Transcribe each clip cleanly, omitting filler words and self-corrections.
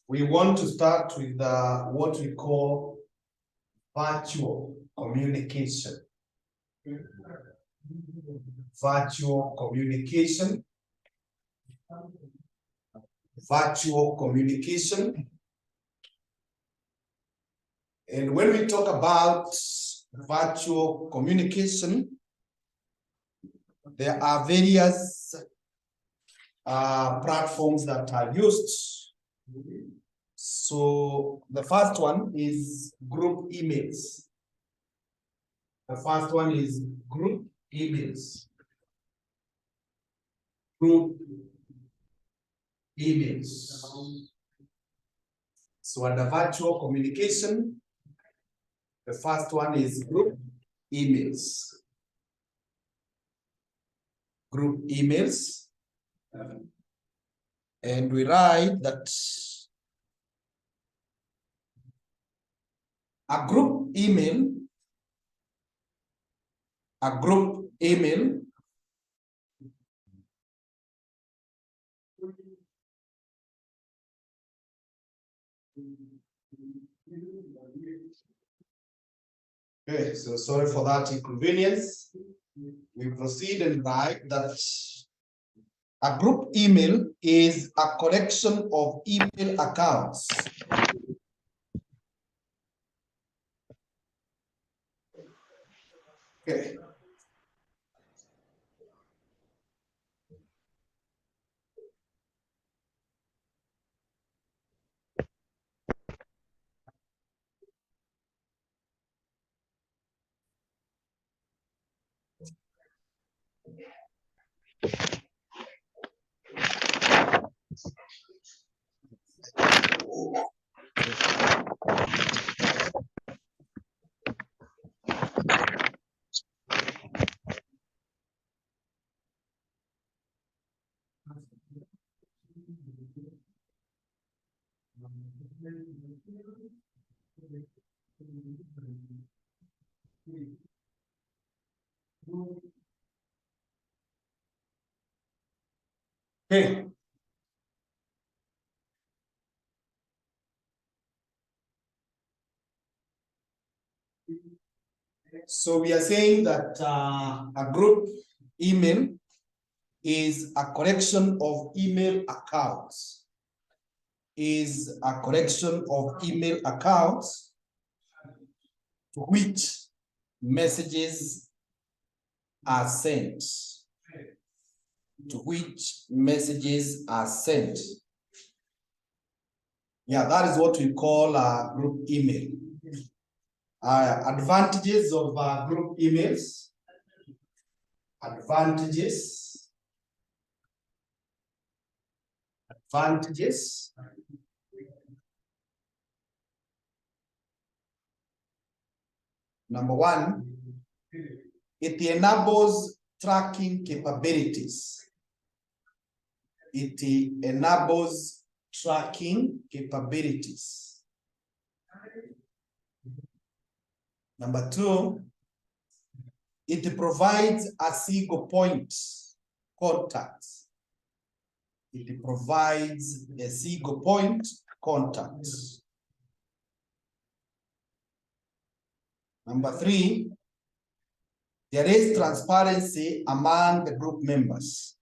We want to start with what we call virtual communication. Virtual communication. Virtual communication. And when we talk about virtual communication, there are various platforms that are used. So the first one is group emails. The first one is group emails. Group emails. So under virtual communication, the first one is group emails. Group emails. And we write that a group email okay, so sorry for that inconvenience. We proceed and write that a group email is a collection of email accounts. Okay. Okay. So we are saying that a group email is a collection of email accounts. Is a collection of email accounts to which messages are sent. To which messages are sent. Yeah, that is what we call a group email. Advantages of group emails. Advantages. Number one, it enables tracking capabilities. It enables tracking capabilities. Number two, it provides a single point contact. It provides a single point contact. Number three, there is transparency among the group members.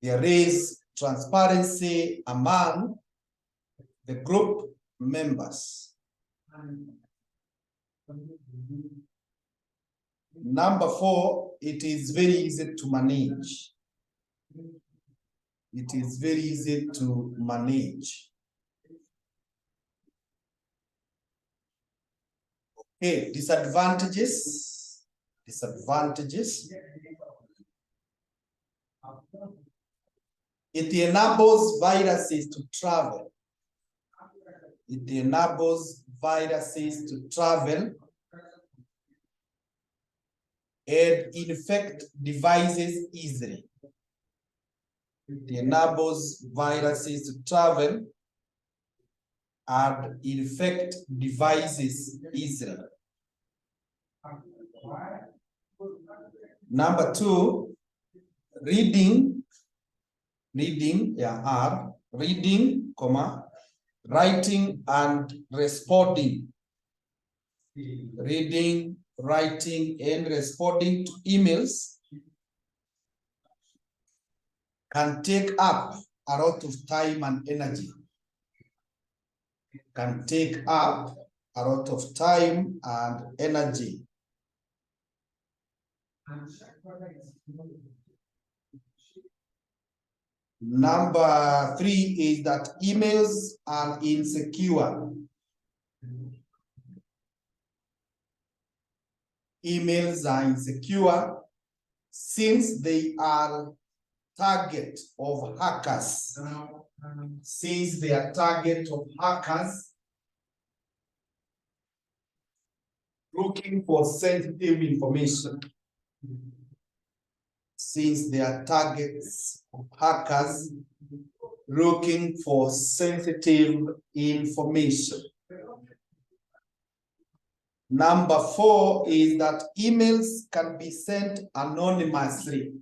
There is transparency among the group members. Number four, it is very easy to manage. It is very easy to manage. Okay, disadvantages. It enables viruses to travel. It enables viruses to travel and infect devices easily. It enables viruses to travel and infect devices easily. Number two, reading reading, yeah, R, reading, comma, writing and responding. Reading, writing, and responding to emails can take up a lot of time and energy. Can take up a lot of time and energy. Number 3 is that emails are insecure. Emails are insecure since they are target of hackers. Since they are target of hackers looking for sensitive information. Since they are targets of hackers looking for sensitive information. Number 4 is that emails can be sent anonymously.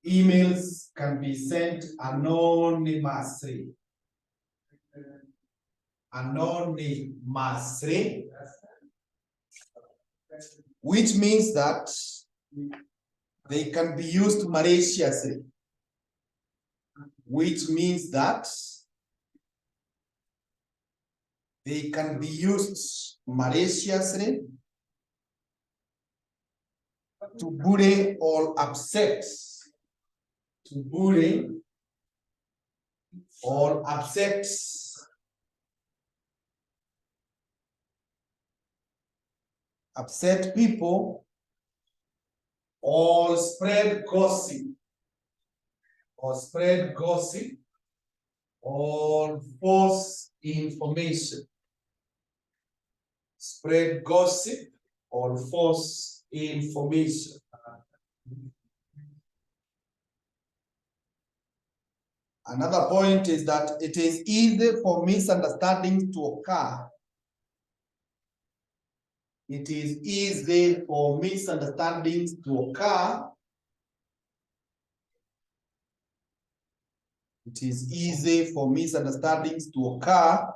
Emails can be sent anonymously. Anonymously. Which means that they can be used maliciously. Which means that they can be used maliciously to bully or upset. To bully or upset people or spread gossip or false information. Spread gossip or false information. Another point is that it is easy for misunderstandings to occur. It is easy for misunderstandings to occur. It is easy for misunderstandings to occur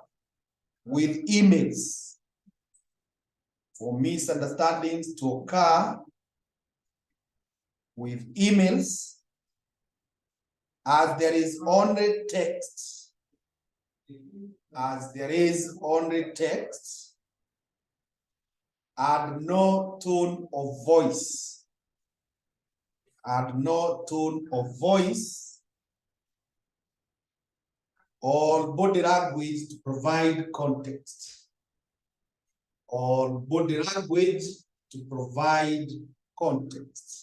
with emails. For misunderstandings to occur with emails, as there is only text. As there is only text and no tone of voice. And no tone of voice or body language to provide context. Or body language to provide context.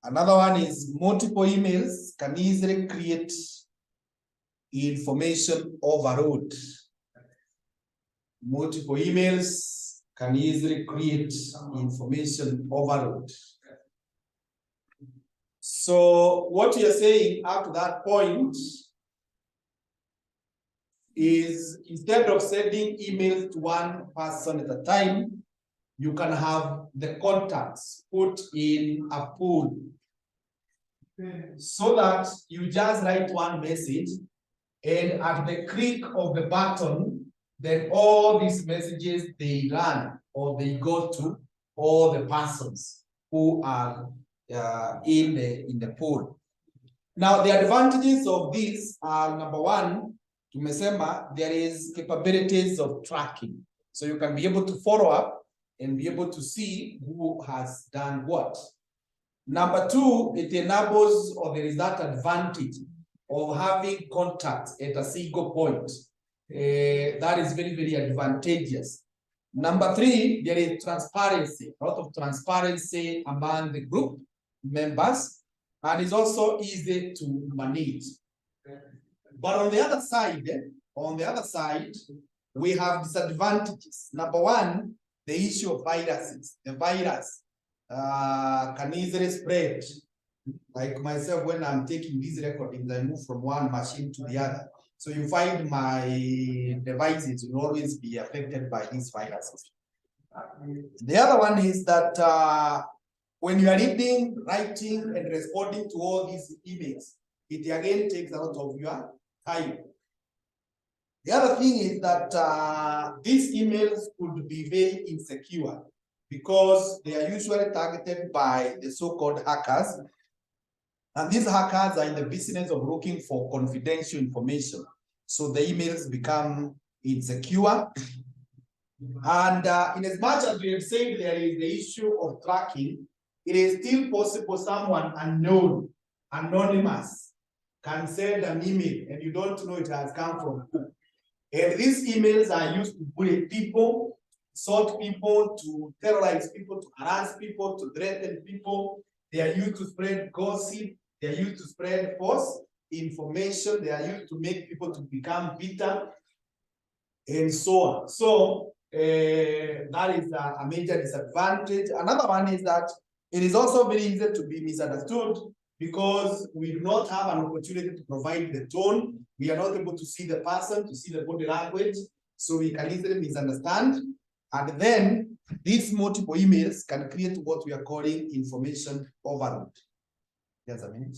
Another one is multiple emails can easily create information overload. Multiple emails can easily create information overload. So what you're saying up to that point is instead of sending emails to one person at a time, you can have the contacts put in a pool so that you just write one message and at the click of the button, then all these messages, they run or they go to all the persons who are in the pool. Now, the advantages of this are, number 1, tumesema, there is capabilities of tracking. So you can be able to follow up and be able to see who has done what. Number 2, it enables, or there is that advantage of having contact at a single point. That is very, very advantageous. Number 3, there is transparency, a lot of transparency among the group members, and it's also easy to manage. But on the other side, we have disadvantages. Number 1, the issue of viruses. The virus can easily spread. Like myself, when I'm taking these recordings, I move from one machine to the other. So you find my devices will always be affected by these viruses. The other one is that when you are reading, writing, and responding to all these emails, it again takes a lot of your time. The other thing is that these emails could be very insecure because they are usually targeted by the so-called hackers. And these hackers are in the business of looking for confidential information. So the emails become insecure. And in as much as we have said there is the issue of tracking, it is still possible someone unknown, anonymous, can send an email and you don't know it has come from who. And these emails are used to bully people, assault people, to terrorize people, to harass people, to threaten people. They are used to spread gossip. They are used to spread false information. They are used to make people to become bitter and so on. So that is a major disadvantage. Another one is that it is also very easy to be misunderstood because we do not have an opportunity to provide the tone. We are not able to see the person, to see the body language, so we can easily misunderstand. And then these multiple emails can create what we are calling information overload. Just a minute.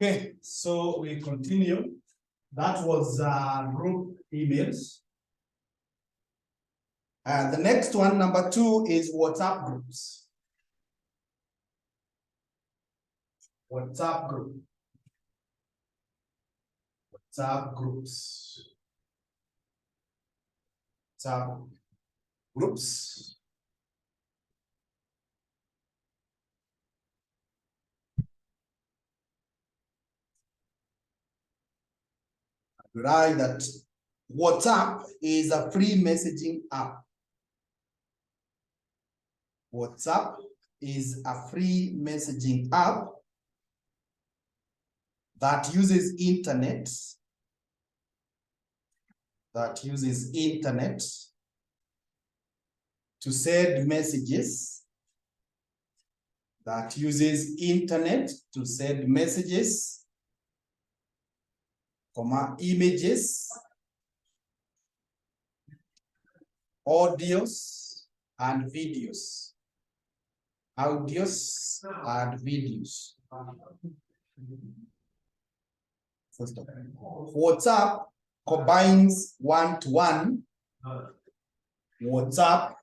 Okay, so we continue. That was group emails. The next one, number 2, is WhatsApp groups. WhatsApp group. WhatsApp groups. WhatsApp groups. We write that WhatsApp is a free messaging app. WhatsApp is a free messaging app that uses internet, to send messages, images, audios, and videos. First of all, WhatsApp combines one-to-one. WhatsApp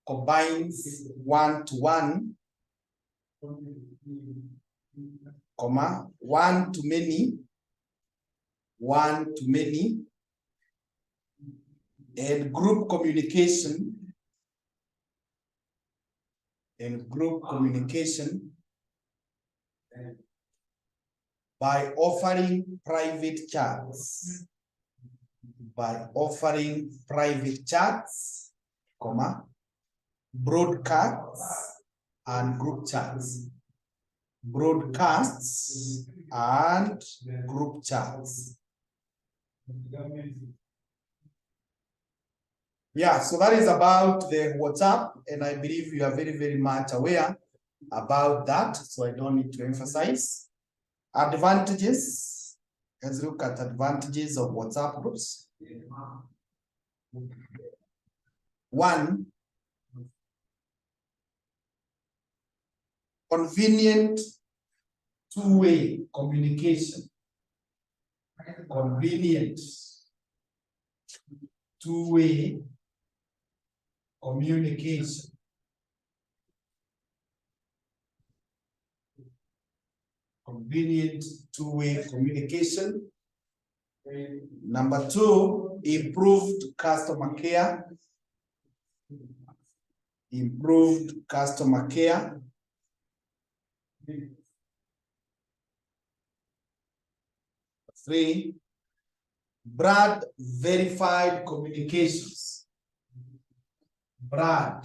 combines one-to-one, one-to-many, and group communication, by offering private chats, broadcasts and group chats. Yeah, so that is about the WhatsApp, and I believe you are very, very much aware about that, so I don't need to emphasize. Advantages. Let's look at advantages of WhatsApp groups. 1, convenient two-way communication. Convenient two-way communication. Number 2, improved customer care. 3, brand verified communications. Brand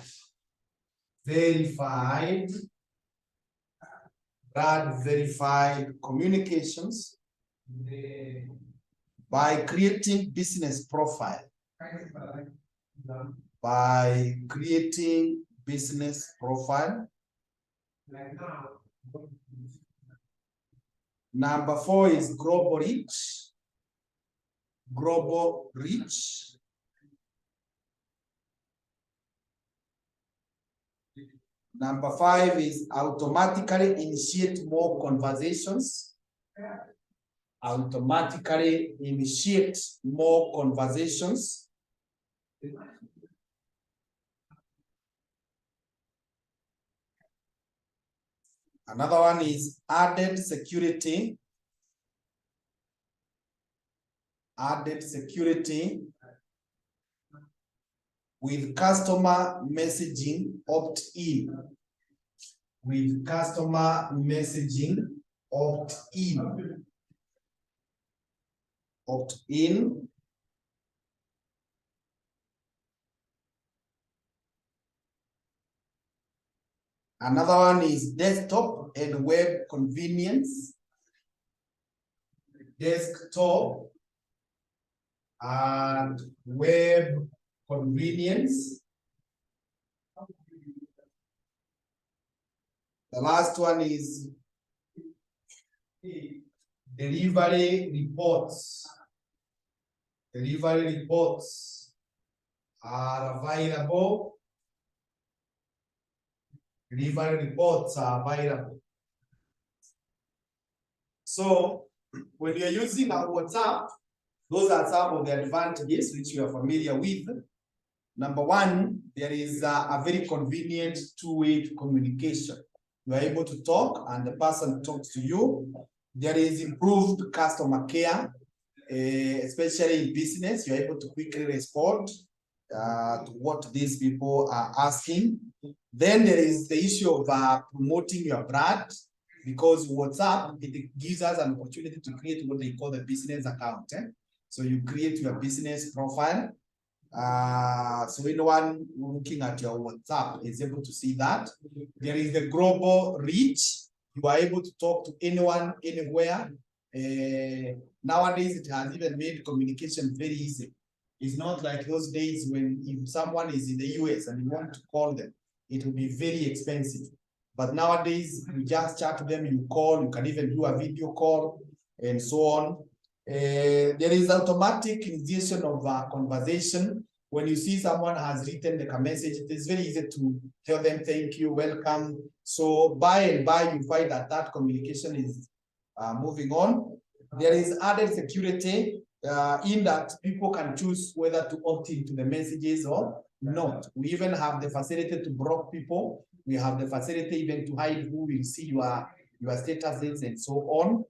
verified communications by creating business profile. Number 4 is global reach. Number 5 is automatically initiate more conversations. Another one is added security. With customer messaging opt-in. Another one is desktop and web convenience. The last one is delivery reports. Are available. So when you're using our WhatsApp, those are some of the advantages which you are familiar with. Number 1, there is a very convenient two-way communication. You are able to talk and the person talks to you. There is improved customer care, especially in business. You're able to quickly respond to what these people are asking. Then there is the issue of promoting your brand, because WhatsApp, it gives us an opportunity to create what they call the business account. So you create your business profile. So anyone looking at your WhatsApp is able to see that. There is the global reach. You are able to talk to anyone, anywhere. Nowadays, it has even made communication very easy. It's not like those days when if someone is in the US and you want to call them, it will be very expensive. But nowadays, you just chat to them, you call, you can even do a video call, and so on. There is automatic initiation of a conversation. When you see someone has written like a message, it is very easy to tell them thank you, welcome. So by and by, you find that that communication is moving on. There is added security in that people can choose whether to opt into the messages or not. We even have the facility to block people. We have the facility even to hide who will see your statuses and so on.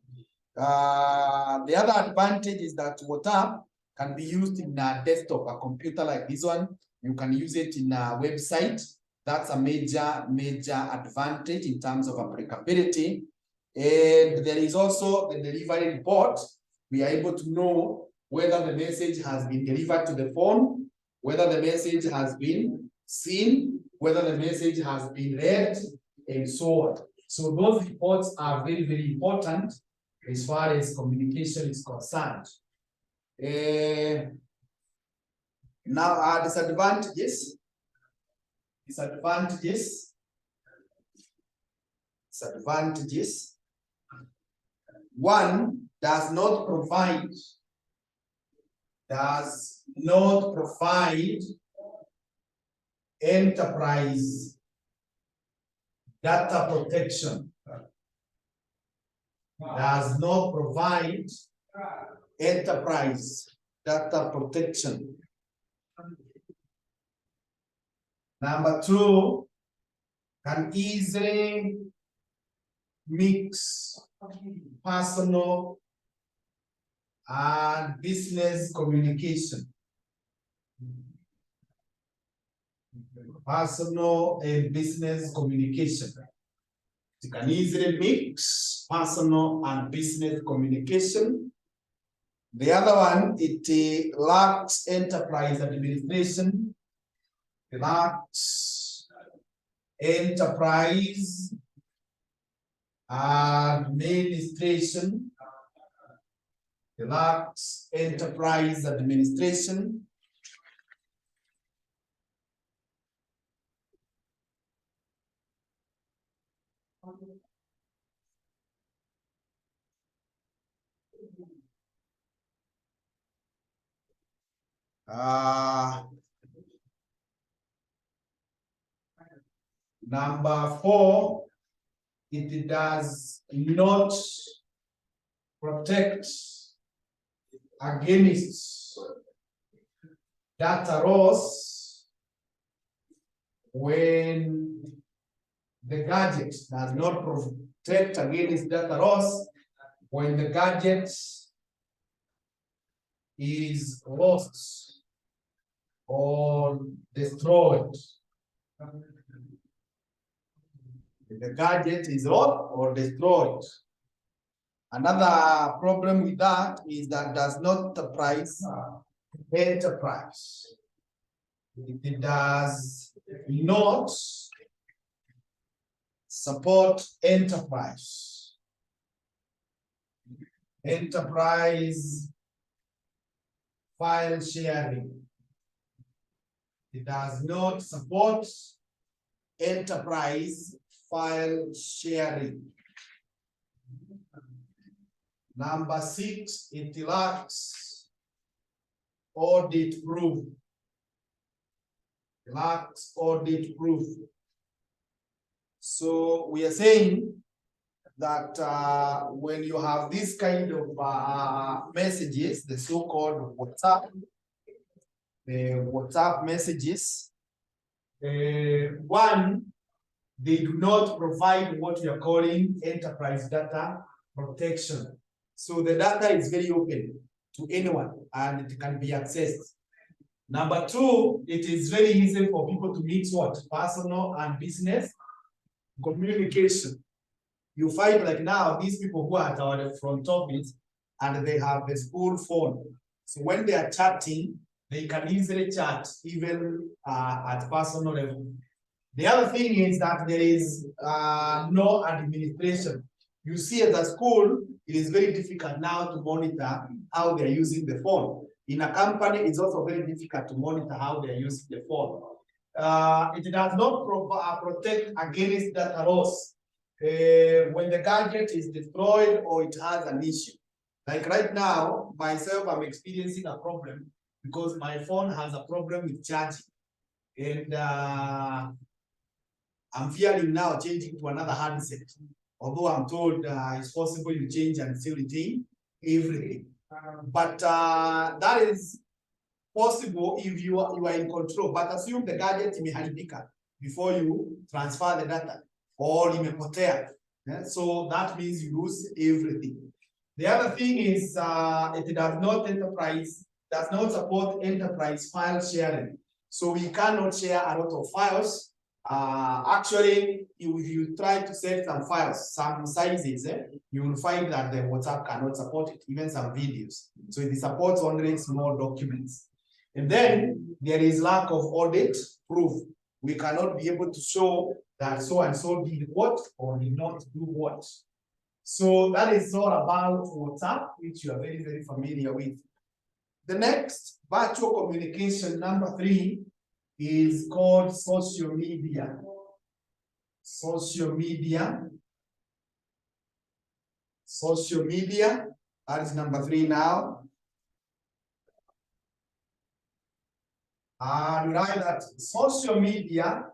The other advantage is that WhatsApp can be used in a desktop, a computer like this one. You can use it in a website. That's a major advantage in terms of applicability. And there is also the delivery report. We are able to know whether the message has been delivered to the phone, whether the message has been seen, whether the message has been read, and so on. So those reports are very, very important as far as communication is concerned. Now, disadvantages. One, does not provide enterprise data protection. Does not provide enterprise data protection. Number two, can easily mix personal and business communication. Personal and business communication. You can easily mix personal and business communication. The other one, it lacks enterprise administration. It lacks enterprise administration. It lacks enterprise administration. Number four, it does not protect against data loss when the gadget does not protect against data loss when the gadget is lost or destroyed. The gadget is lost or destroyed. Another problem with that is that does not price enterprise. It does not support enterprise. Enterprise file sharing. It does not support enterprise file sharing. Number six, it lacks audit proof. It lacks audit proof. So we are saying that when you have this kind of messages, the so-called WhatsApp, the WhatsApp messages, one, they do not provide what we are calling enterprise data protection. So the data is very open to anyone and it can be accessed. Number two, it is very easy for people to mix what? Personal and business communication. You find like now, these people who are at our front office and they have the school phone. So when they are chatting, they can easily chat even at personal level. The other thing is that there is no administration. You see, as a school, it is very difficult now to monitor how they're using the phone. In a company, it's also very difficult to monitor how they're using the phone. It does not protect against data loss when the gadget is destroyed or it has an issue. Like right now, myself, I'm experiencing a problem because my phone has a problem with charging. And I'm fearing now changing to another handset. Although I'm told it's possible you change and still retain everything. But that is possible if you are in control. But assume the gadget imeharibika before you transfer the data or imepotea. Yeah? So that means you lose everything. The other thing is it does not support enterprise file sharing. So we cannot share a lot of files. Actually, if you try to save some files, some sizes, you will find that the WhatsApp cannot support it, even some videos. So it supports only small documents. And then there is lack of audit proof. We cannot be able to show that so and so did what or did not do what. So that is all about WhatsApp, which you are very, very familiar with. The next virtual communication, number 3, is called social media. Social media. Social media, that is number 3 now. And write that social media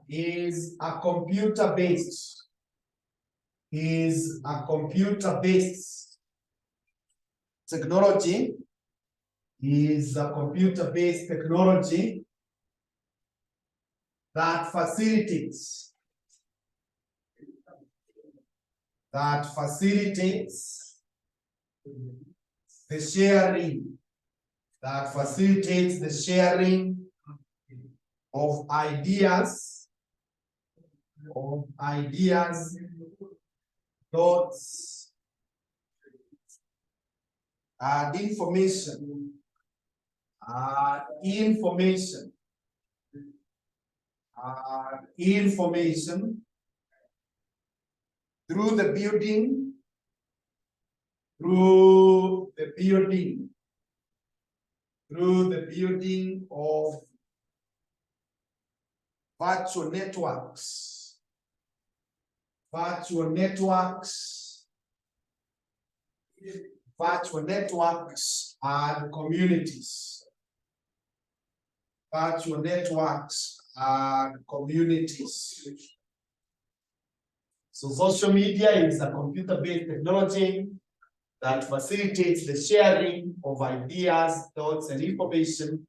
is a computer-based technology, that facilitates the sharing of ideas, thoughts, and information through the building of virtual networks and communities. So social media is a computer-based technology that facilitates the sharing of ideas, thoughts, and information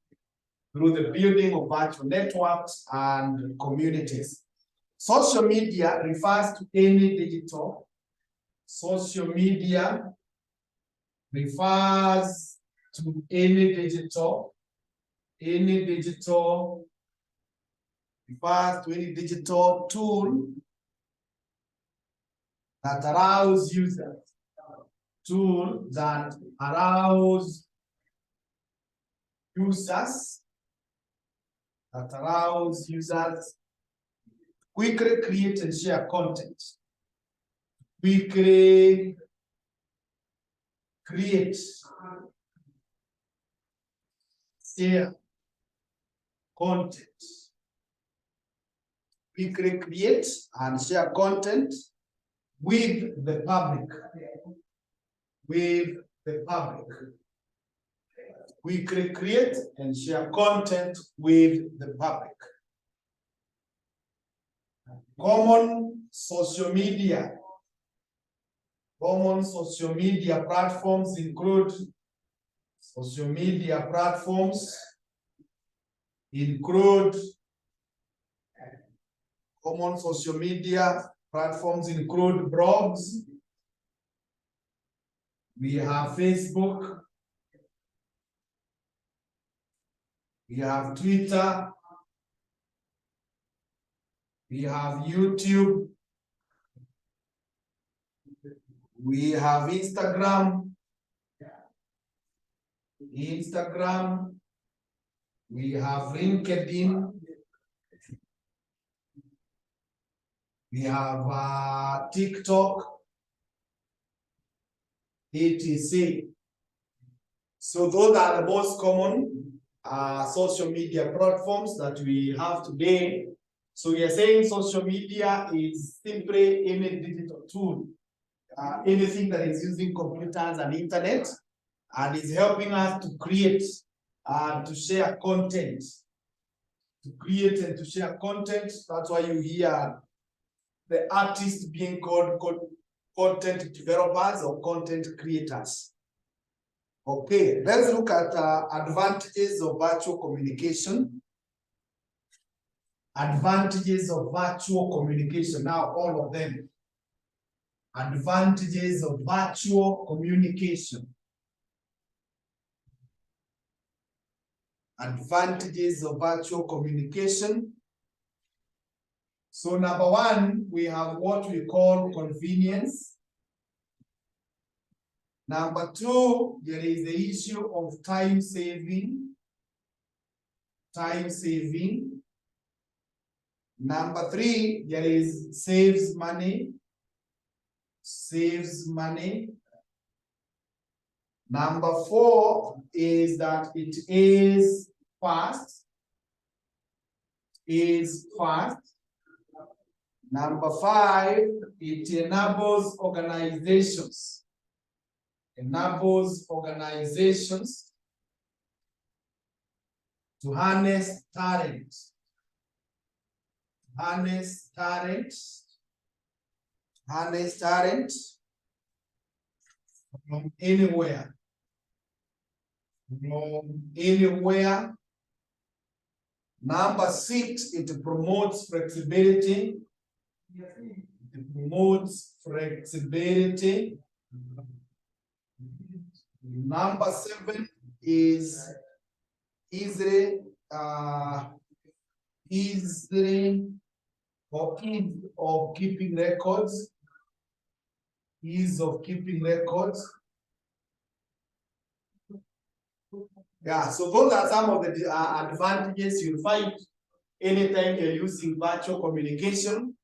through the building of virtual networks and communities. Social media refers to any digital. Social media refers to any digital tool that allows users quickly create and share content. Quickly create, share content. Quickly create and share content with the public. Quickly create and share content with the public. Common social media platforms include blogs. We have Facebook. We have Twitter. We have YouTube. We have Instagram. Instagram, we have LinkedIn, we have TikTok, etc. So those are the most common social media platforms that we have today. So we are saying social media is simply any digital tool, anything that is using computers and internet, and is helping us to create and to share content. To create and to share content. That's why you hear the artists being called content developers or content creators. Okay, let's look at advantages of virtual communication. Advantages of virtual communication. Now, all of them. Advantages of virtual communication. Advantages of virtual communication. So number one, we have what we call convenience. Number two, there is the issue of time saving. Time saving. Number three, there is saves money. Saves money. Number four is that it is fast. Is fast. Number five, it enables organizations. Enables organizations to harness talent. Harness talent. Harness talent from anywhere. From anywhere. Number six, it promotes flexibility. It promotes flexibility. Number seven is easy or ease of keeping records. Ease of keeping records. Yeah, so those are some of the advantages you'll find anytime you're using virtual communication.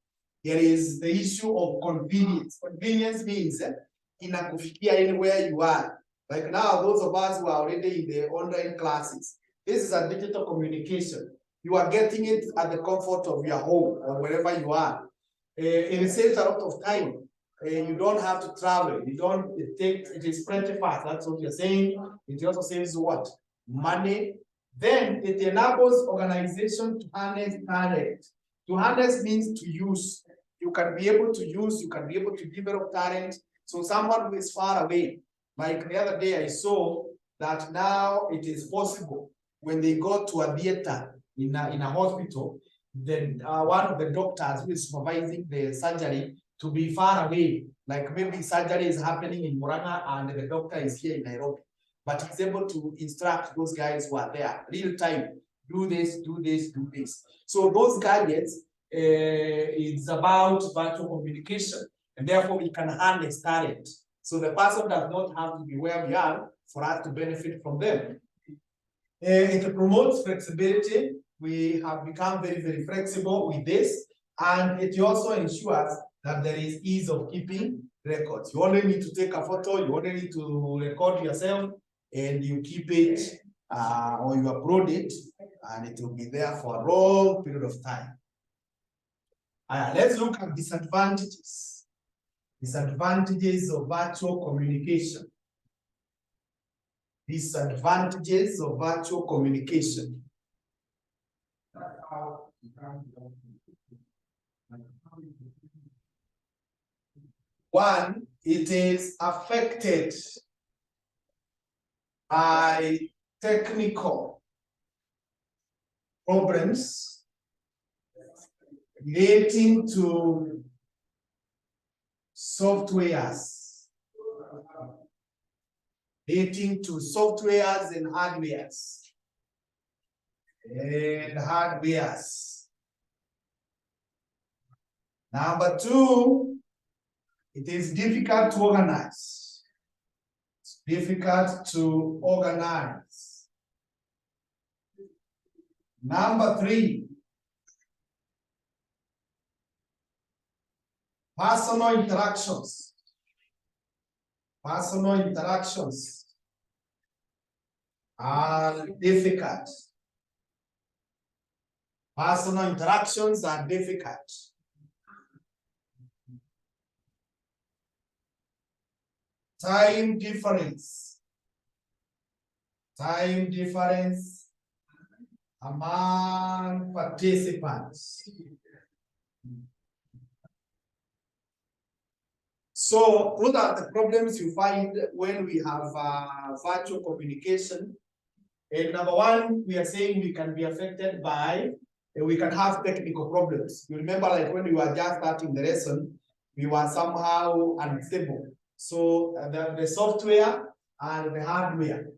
There is the issue of convenience. Convenience means inakufikia anywhere you are. Like now, those of us who are already in the online classes, this is a digital communication. You are getting it at the comfort of your home or wherever you are. It saves a lot of time. You don't have to travel. It is pretty fast. That's what you're saying. It also saves what? Money. Then it enables organization to harness talent. To harness means to use. You can be able to use, you can be able to develop talent. So someone who is far away, like the other day I saw that now it is possible when they go to a theater in a hospital, then one of the doctors who is supervising the surgery to be far away, like maybe surgery is happening in Murang'a and the doctor is here in Nairobi, but he's able to instruct those guys who are there real time, do this, do this, do this. So those gadgets, it's about virtual communication, and therefore we can harness talent. So the person does not have to be where we are for us to benefit from them. It promotes flexibility. We have become very, very flexible with this, and it also ensures that there is ease of keeping records. You only need to take a photo, you only need to record yourself, and you keep it or you upload it, and it will be there for a long period of time. Let's look at disadvantages. Disadvantages of virtual communication. Disadvantages of virtual communication. One, it is affected by technical problems relating to softwares. Relating to softwares and hardwares. Number two, it is difficult to organize. It's Difficult to organize. Number 3, personal interactions. Personal interactions are difficult. Personal interactions are difficult. Time difference. Time difference among participants. So what are the problems you find when we have virtual communication? And number 1, we are saying we can be affected by, we can have technical problems. You remember, like when we were just starting the lesson, we were somehow unstable. So the software and the hardware,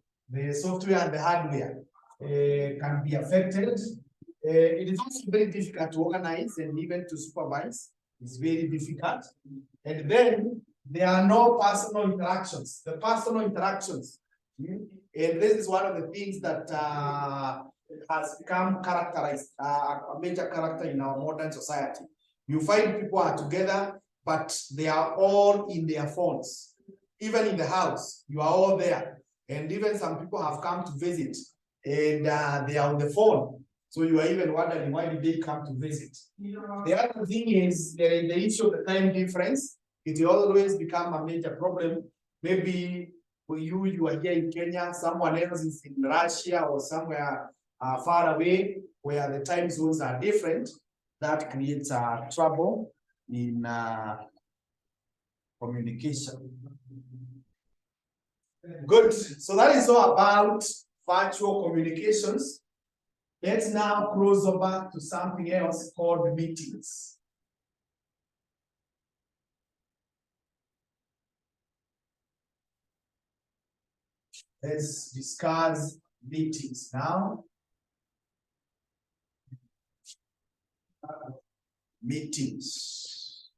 can be affected. It is also very difficult to organize and even to supervise. It's very difficult. And then there are no personal interactions. The personal interactions, and this is one of the things that has become characterized, a major character in our modern society. You find people are together, but they are all in their phones. Even in the house, you are all there. And even some people have come to visit, and they are on the phone. So you are even wondering, why did they come to visit? The other thing is the issue of the time difference. It will always become a major problem. Maybe for you are here in Kenya, someone else is in Russia or somewhere far away where the time zones are different. That creates trouble in communication. Good. So that is all about virtual communications. Let's now cross over to something else called meetings. Let's discuss meetings now. Meetings.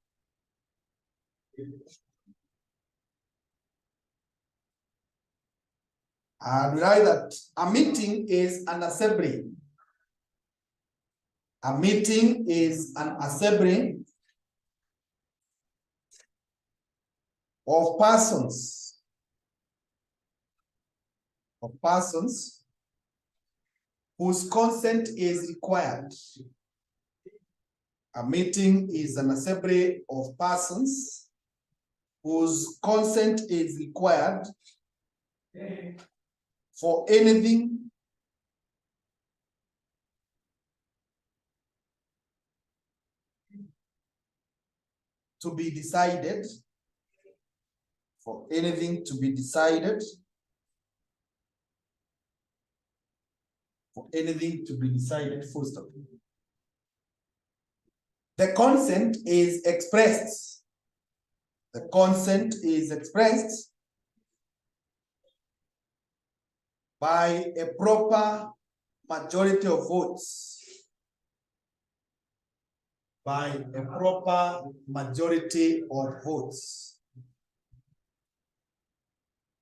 And we know that a meeting is an assembly. A meeting is an assembly of persons. Whose consent is required. A meeting is an assembly of persons whose consent is required for anything to be decided. For anything to be decided. For anything to be decided, full stop. The consent is expressed. The consent is expressed by a proper majority of votes. By a proper majority of votes.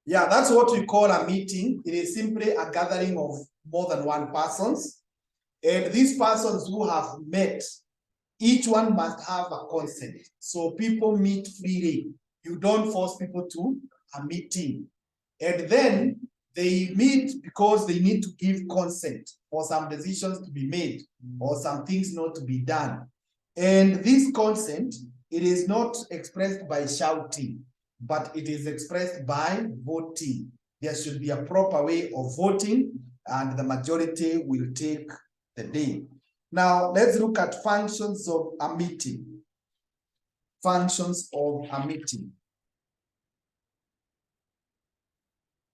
Yeah, that's what we call a meeting. It is simply a gathering of more than one persons. And these persons who have met, each one must have a consent. So people meet freely. You don't force people to a meeting. And then they meet because they need to give consent for some decisions to be made or some things not to be done. And this consent, it is not expressed by shouting, but it is expressed by voting. There should be a proper way of voting, and the majority will take the day. Now, let's look at functions of a meeting. Functions of a meeting.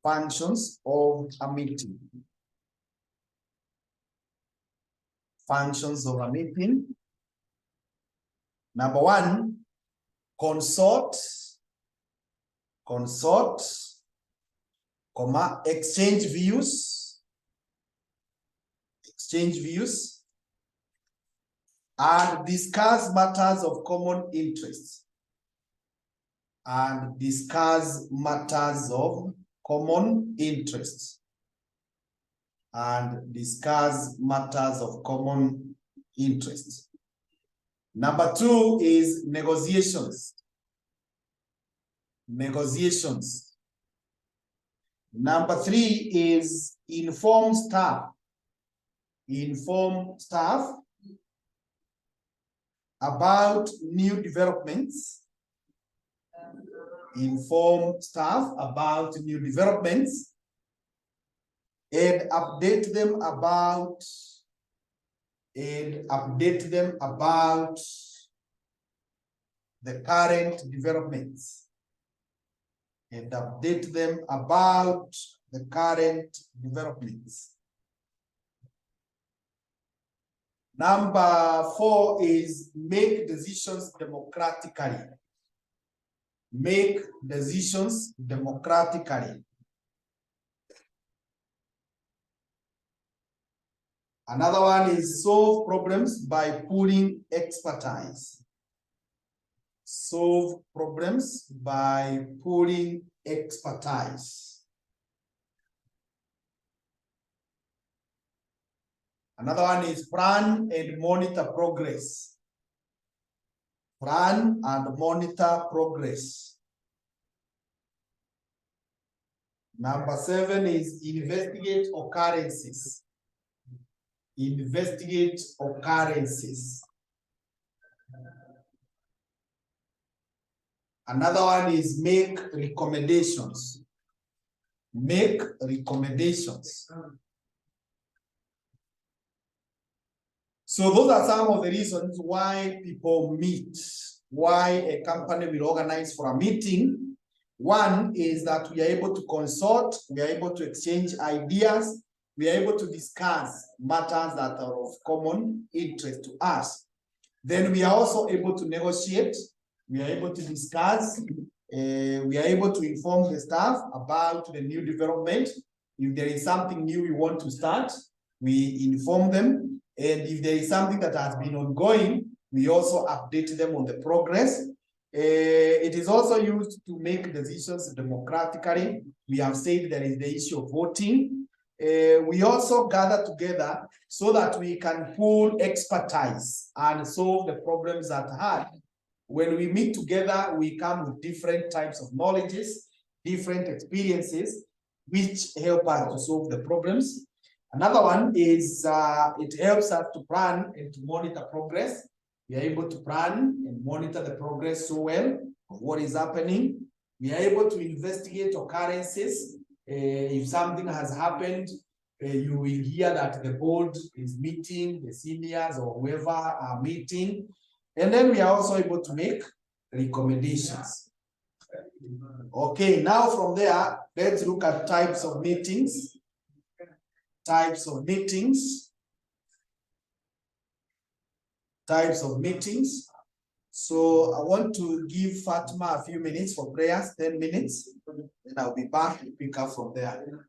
Functions of a meeting. Functions of a meeting. Number 1, consult, exchange views, and discuss matters of common interest. common interest and discuss matters of common interest. Number 2 is negotiations. Negotiations. Number 3 is inform staff. Inform staff about new developments. Inform staff about new developments and update them about the current developments. And update them about the current developments. Number 4 is make decisions democratically. Make decisions democratically. Another one is solve problems by pooling expertise. Solve problems by pooling expertise. Another one is plan and monitor progress. Plan and monitor progress. Number 7 is investigate occurrences. Investigate occurrences. Another one is make recommendations. Make recommendations. So those are some of the reasons why people meet, why a company will organize for a meeting. One is that we are able to consult, we are able to exchange ideas, we are able to discuss matters that are of common interest to us. Then we are also able to negotiate, we are able to discuss, we are able to inform the staff about the new development. If there is something new we want to start, we inform them. And if there is something that has been ongoing, we also update them on the progress. It is also used to make decisions democratically. We have said there is the issue of voting. We also gather together so that we can pool expertise and solve the problems at hand. When we meet together, we come with different types of knowledges, different experiences, which help us to solve the problems. Another one is it helps us to plan and to monitor progress. We are able to plan and monitor the progress so well of what is happening. We are able to investigate occurrences. If something has happened, you will hear that the board is meeting, the seniors or whoever are meeting. And then we are also able to make recommendations. Okay, now from there, let's look at types of meetings. Types of meetings. Types of meetings. So I want to give Fatima a few minutes for prayers, 10 minutes, and I'll be back to pick up from there.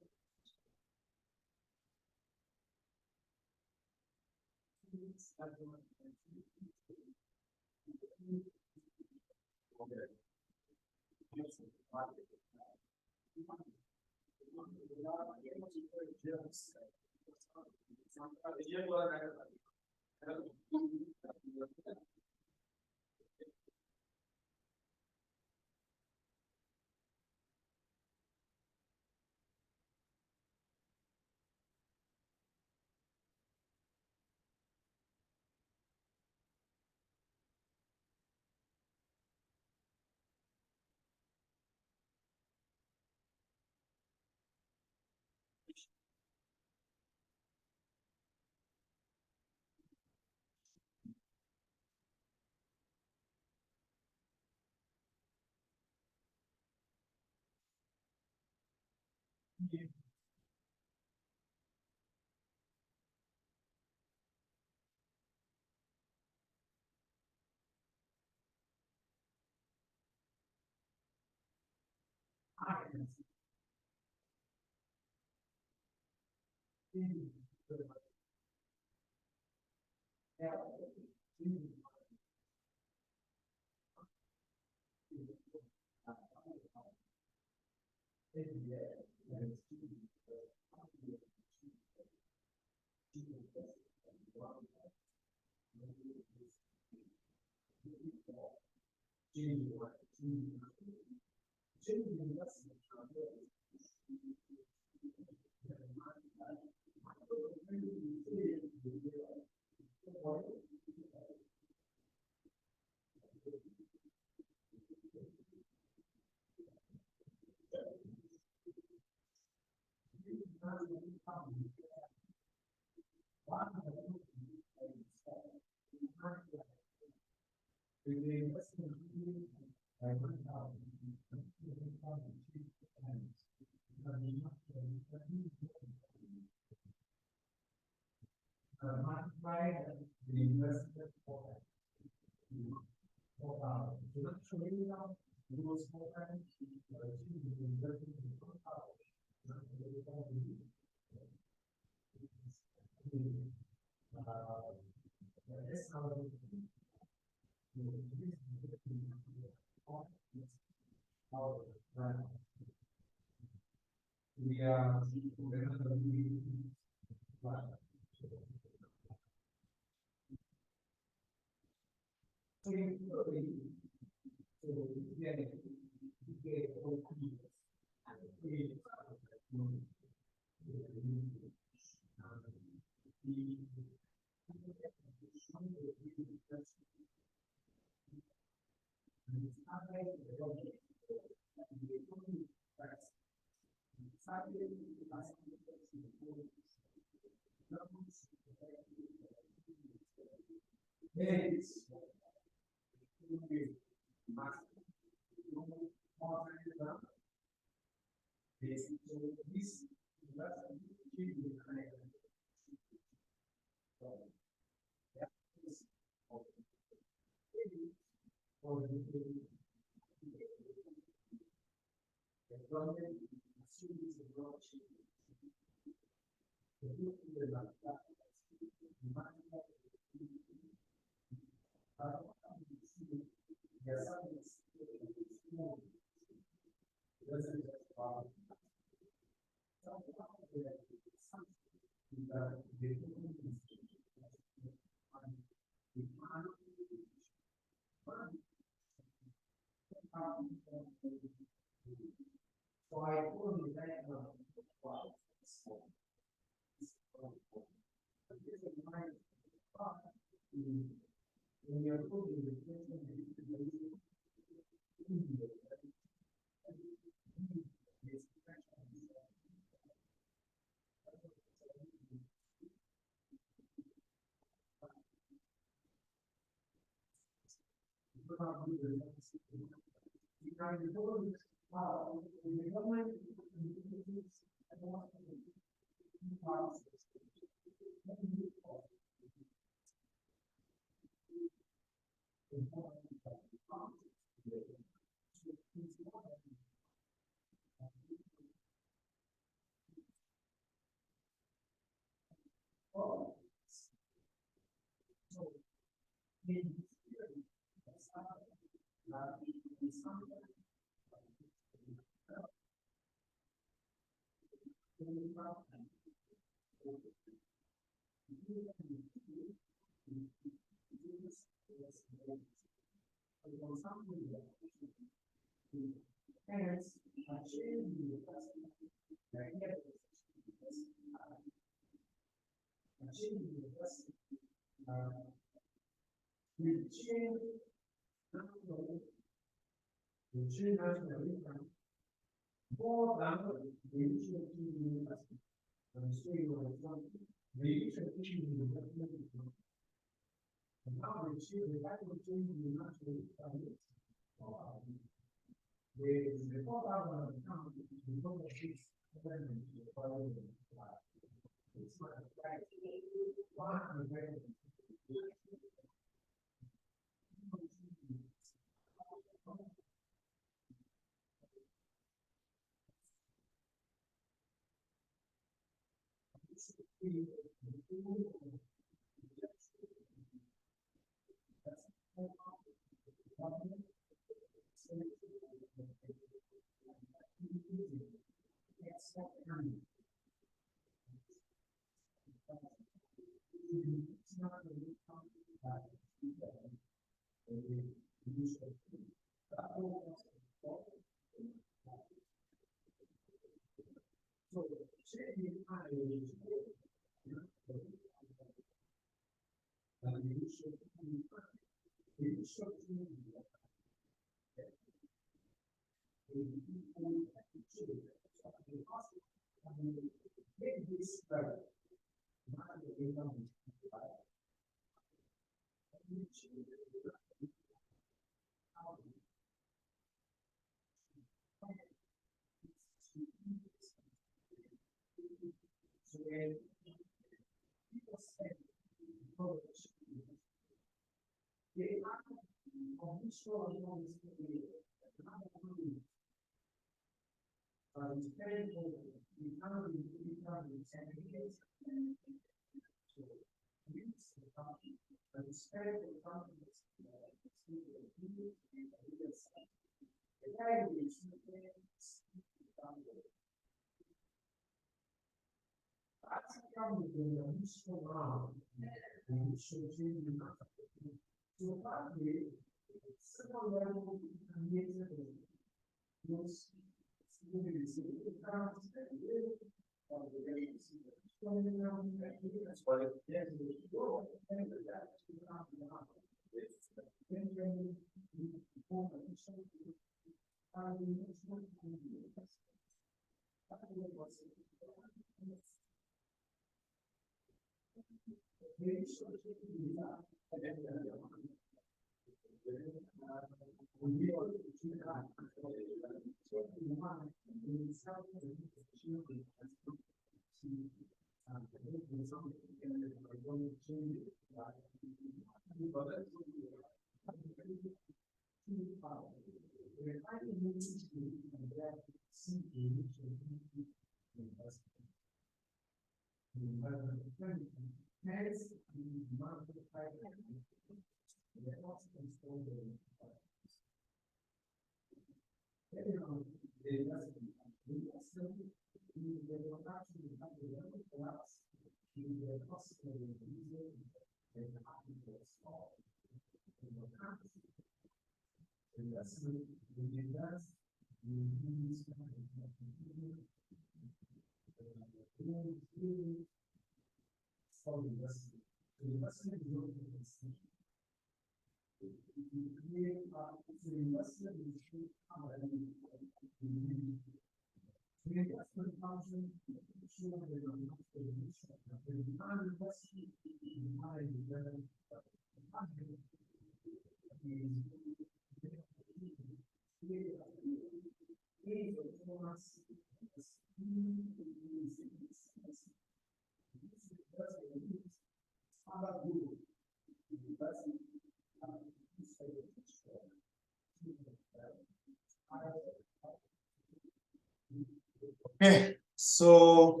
Okay, so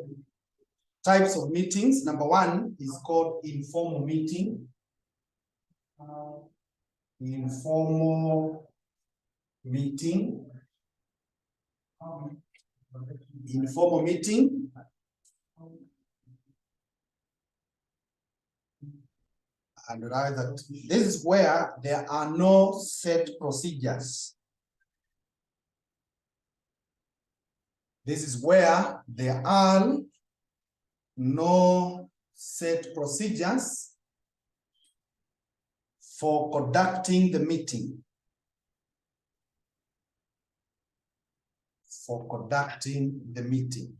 types of meetings. Number one is called informal meeting. Informal meeting. Informal meeting. And realize that this is where there are no set procedures. This is where there are no set procedures for conducting the meeting. For conducting the meeting.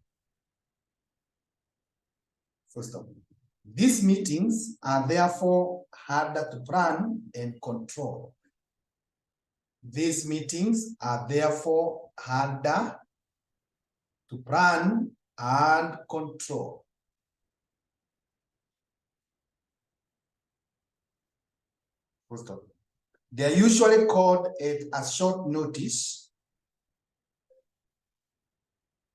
First of all, these meetings are therefore harder to plan and control. These meetings are therefore harder to plan and control. They are usually called at a short notice.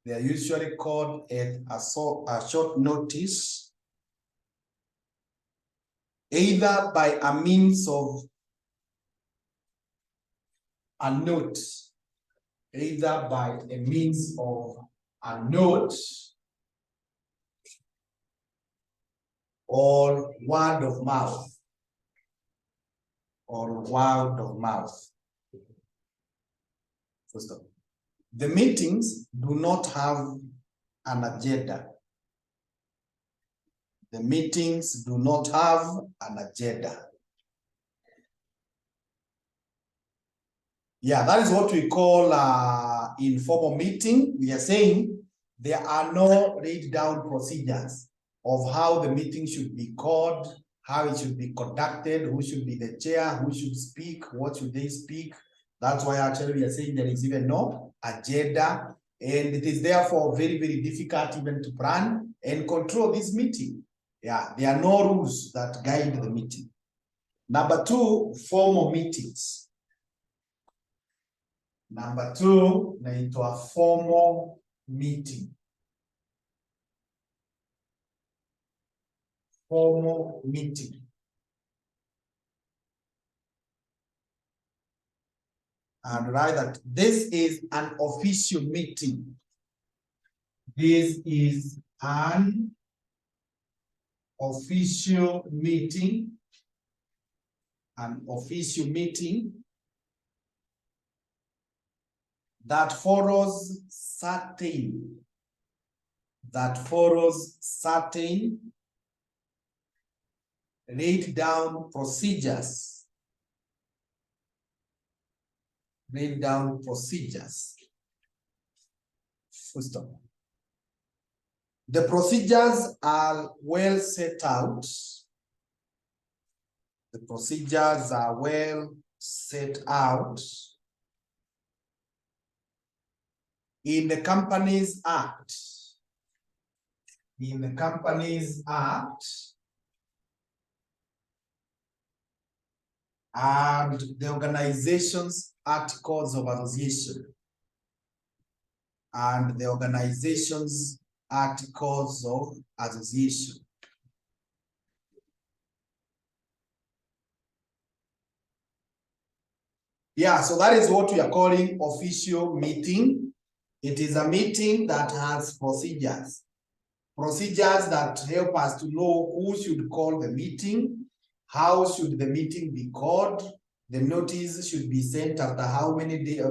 They are usually called at a short notice, either by a means of a note, either by a means of a note or word of mouth. Or word of mouth. First of all, the meetings do not have an agenda. The meetings do not have an agenda. Yeah, that is what we call informal meeting. We are saying there are no laid down procedures of how the meeting should be called, how it should be conducted, who should be the chair, who should speak, what should they speak. That's why actually we are saying there is even no agenda, and it is therefore very, very difficult even to plan and control this meeting. Yeah, there are no rules that guide the meeting. Number two, formal meetings. Number two, naitwa formal meeting. Formal meeting. And write that this is an official meeting. This is an official meeting. An official meeting that follows certain laid down procedures. Laid down procedures. First of all, the procedures are well set out. The procedures are well set out in the Companies Act. In the Companies Act and the organization's articles of association. And the organization's articles of association. Yeah, so that is what we are calling official meeting. It is a meeting that has procedures. Procedures that help us to know who should call the meeting, how should the meeting be called, the notice should be sent after how many days,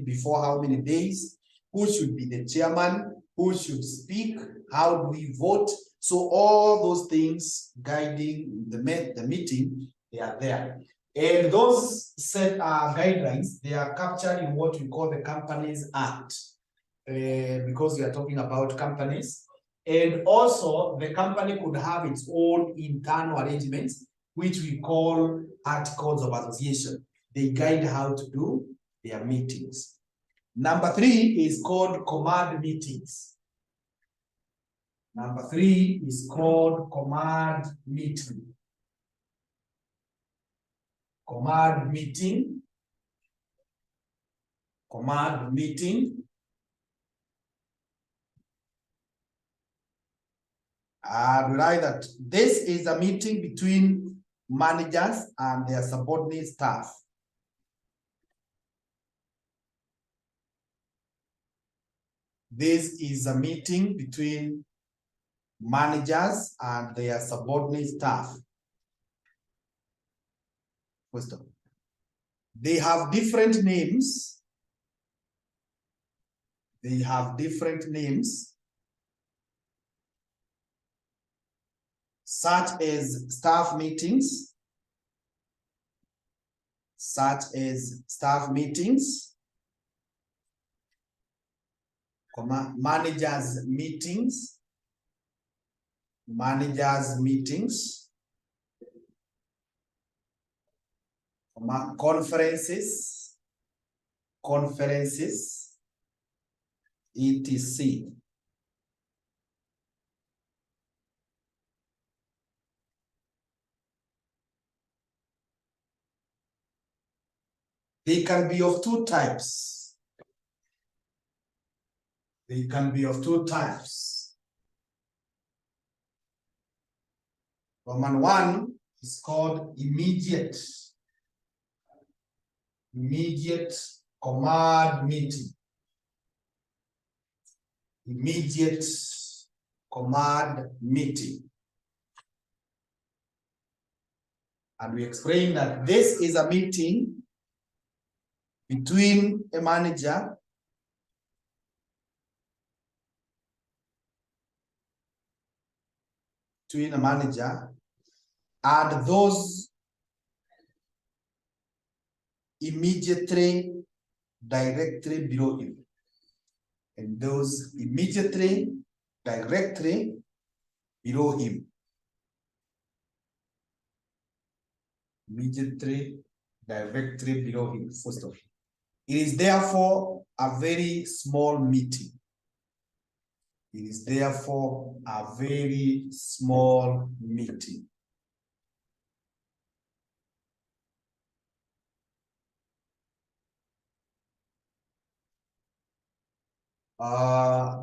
before how many days, who should be the chairman, who should speak, how do we vote. So all those things guiding the meeting, they are there. And those set guidelines, they are captured in what we call the Companies Act, because we are talking about companies. And also, the company could have its own internal arrangements, which we call articles of association. They guide how to do their meetings. Number three is called command meetings. Number three is called command meeting. Command meeting. Command meeting. And write that this is a meeting between managers and their subordinate staff. This is a meeting between managers and their subordinate staff. First of all, they have different names. They have different names, such as staff meetings, managers meetings, conferences, etc. They can be of two types. They can be of two types. Roman 1 is called immediate command meeting. Immediate command meeting. And we explain that this is a meeting between a manager and those immediately directly below him. And those immediately directly below him. Immediately directly below him, first of all. It is therefore a very small meeting. It is therefore a very small meeting.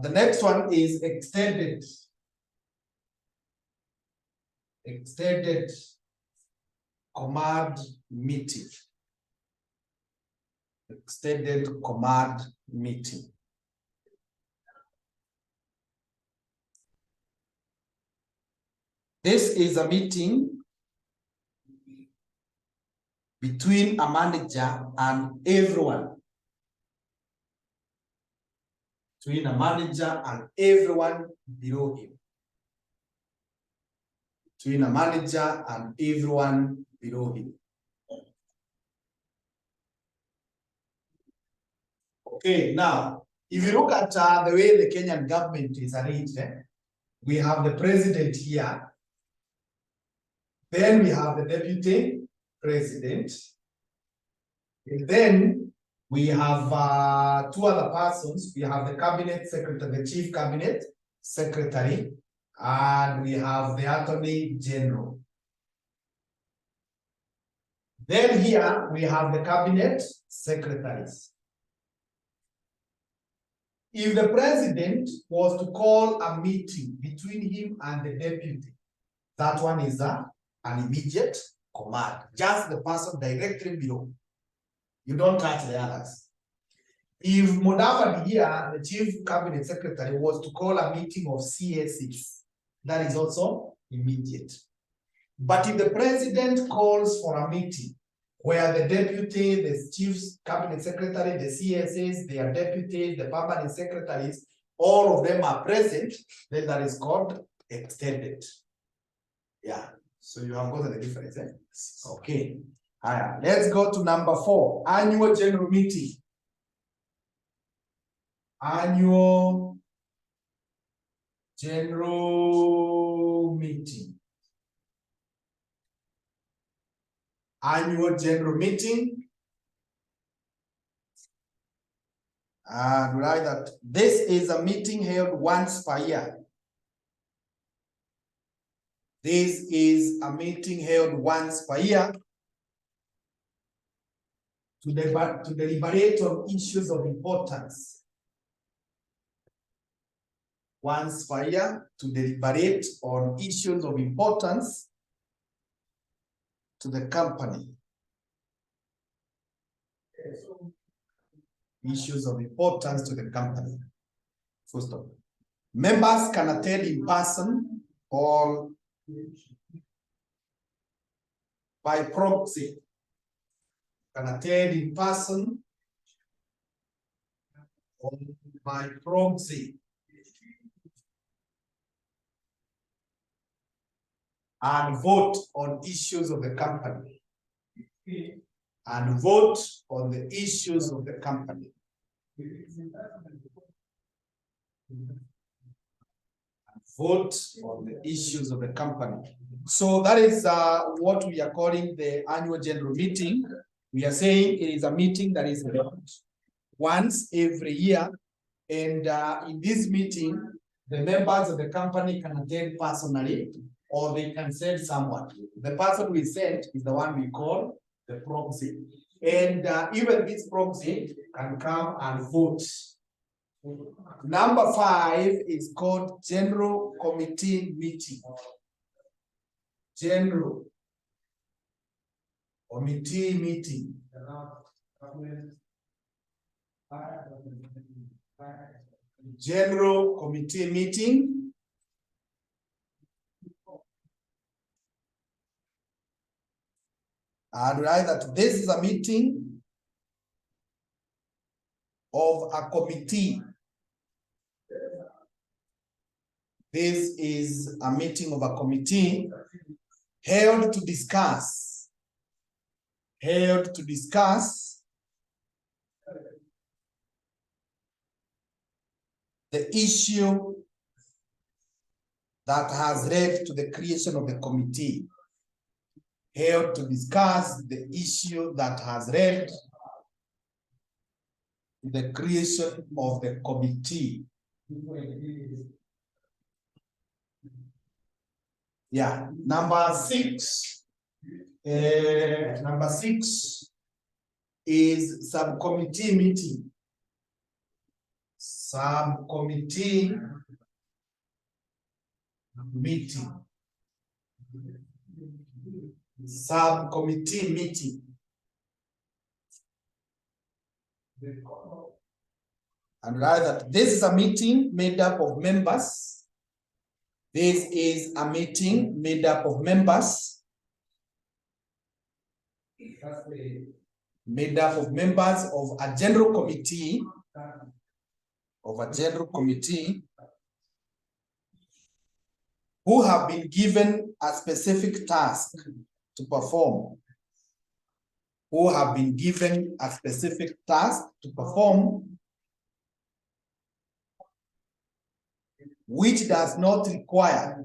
The next one is extended command meeting. Extended command meeting. This is a meeting between a manager and everyone. Between a manager and everyone below him. Between a manager and everyone below him. Okay, now, if you look at the way the Kenyan government is arranged, we have the president here. Then we have the deputy president. And then we have two other persons. We have the cabinet secretary, the chief cabinet secretary, and we have the attorney general. Then here we have the cabinet secretaries. If the president was to call a meeting between him and the deputy, that one is an immediate command. Just the person directly below. You don't touch the others. If Mudavadi here, the chief cabinet secretary, was to call a meeting of CA6, that is also immediate. But if the president calls for a meeting where the deputy, the chief cabinet secretary, the CSAs, their deputies, the permanent secretaries, all of them are present, then that is called extended. Yeah, so you have got the difference. Okay, let's go to number 4, annual general meeting. Annual general meeting. Annual general meeting. And write that this is a meeting held once per year. This is a meeting held once per year to deliberate on issues of importance. Once per year to deliberate on issues of importance to the company. Issues of importance to the company. First of all, members can attend in person or by proxy. Can attend in person or by proxy. And vote on issues of the company. And vote on the issues of the company. And vote on the issues of the company. So that is what we are calling the annual general meeting. We are saying it is a meeting that is held once every year, And in this meeting, the members of the company can attend personally, or they can send someone. The person we send is the one we call the proxy. And even this proxy can come and vote. Number 5 is called General Committee Meeting. General Committee Meeting. General Committee Meeting. I'd write that this is a meeting of a committee. This is a meeting of a committee held to discuss the issue that has led to the creation of the committee. Held to discuss the issue that has led to the creation of the committee. Yeah, number 6. Number 6 is subcommittee meeting. Subcommittee meeting. Subcommittee meeting. And rather, this is a meeting made up of members. This is a meeting made up of members. Made up of members of a general committee. Who have been given a specific task to perform. Who have been given a specific task to perform, which does not require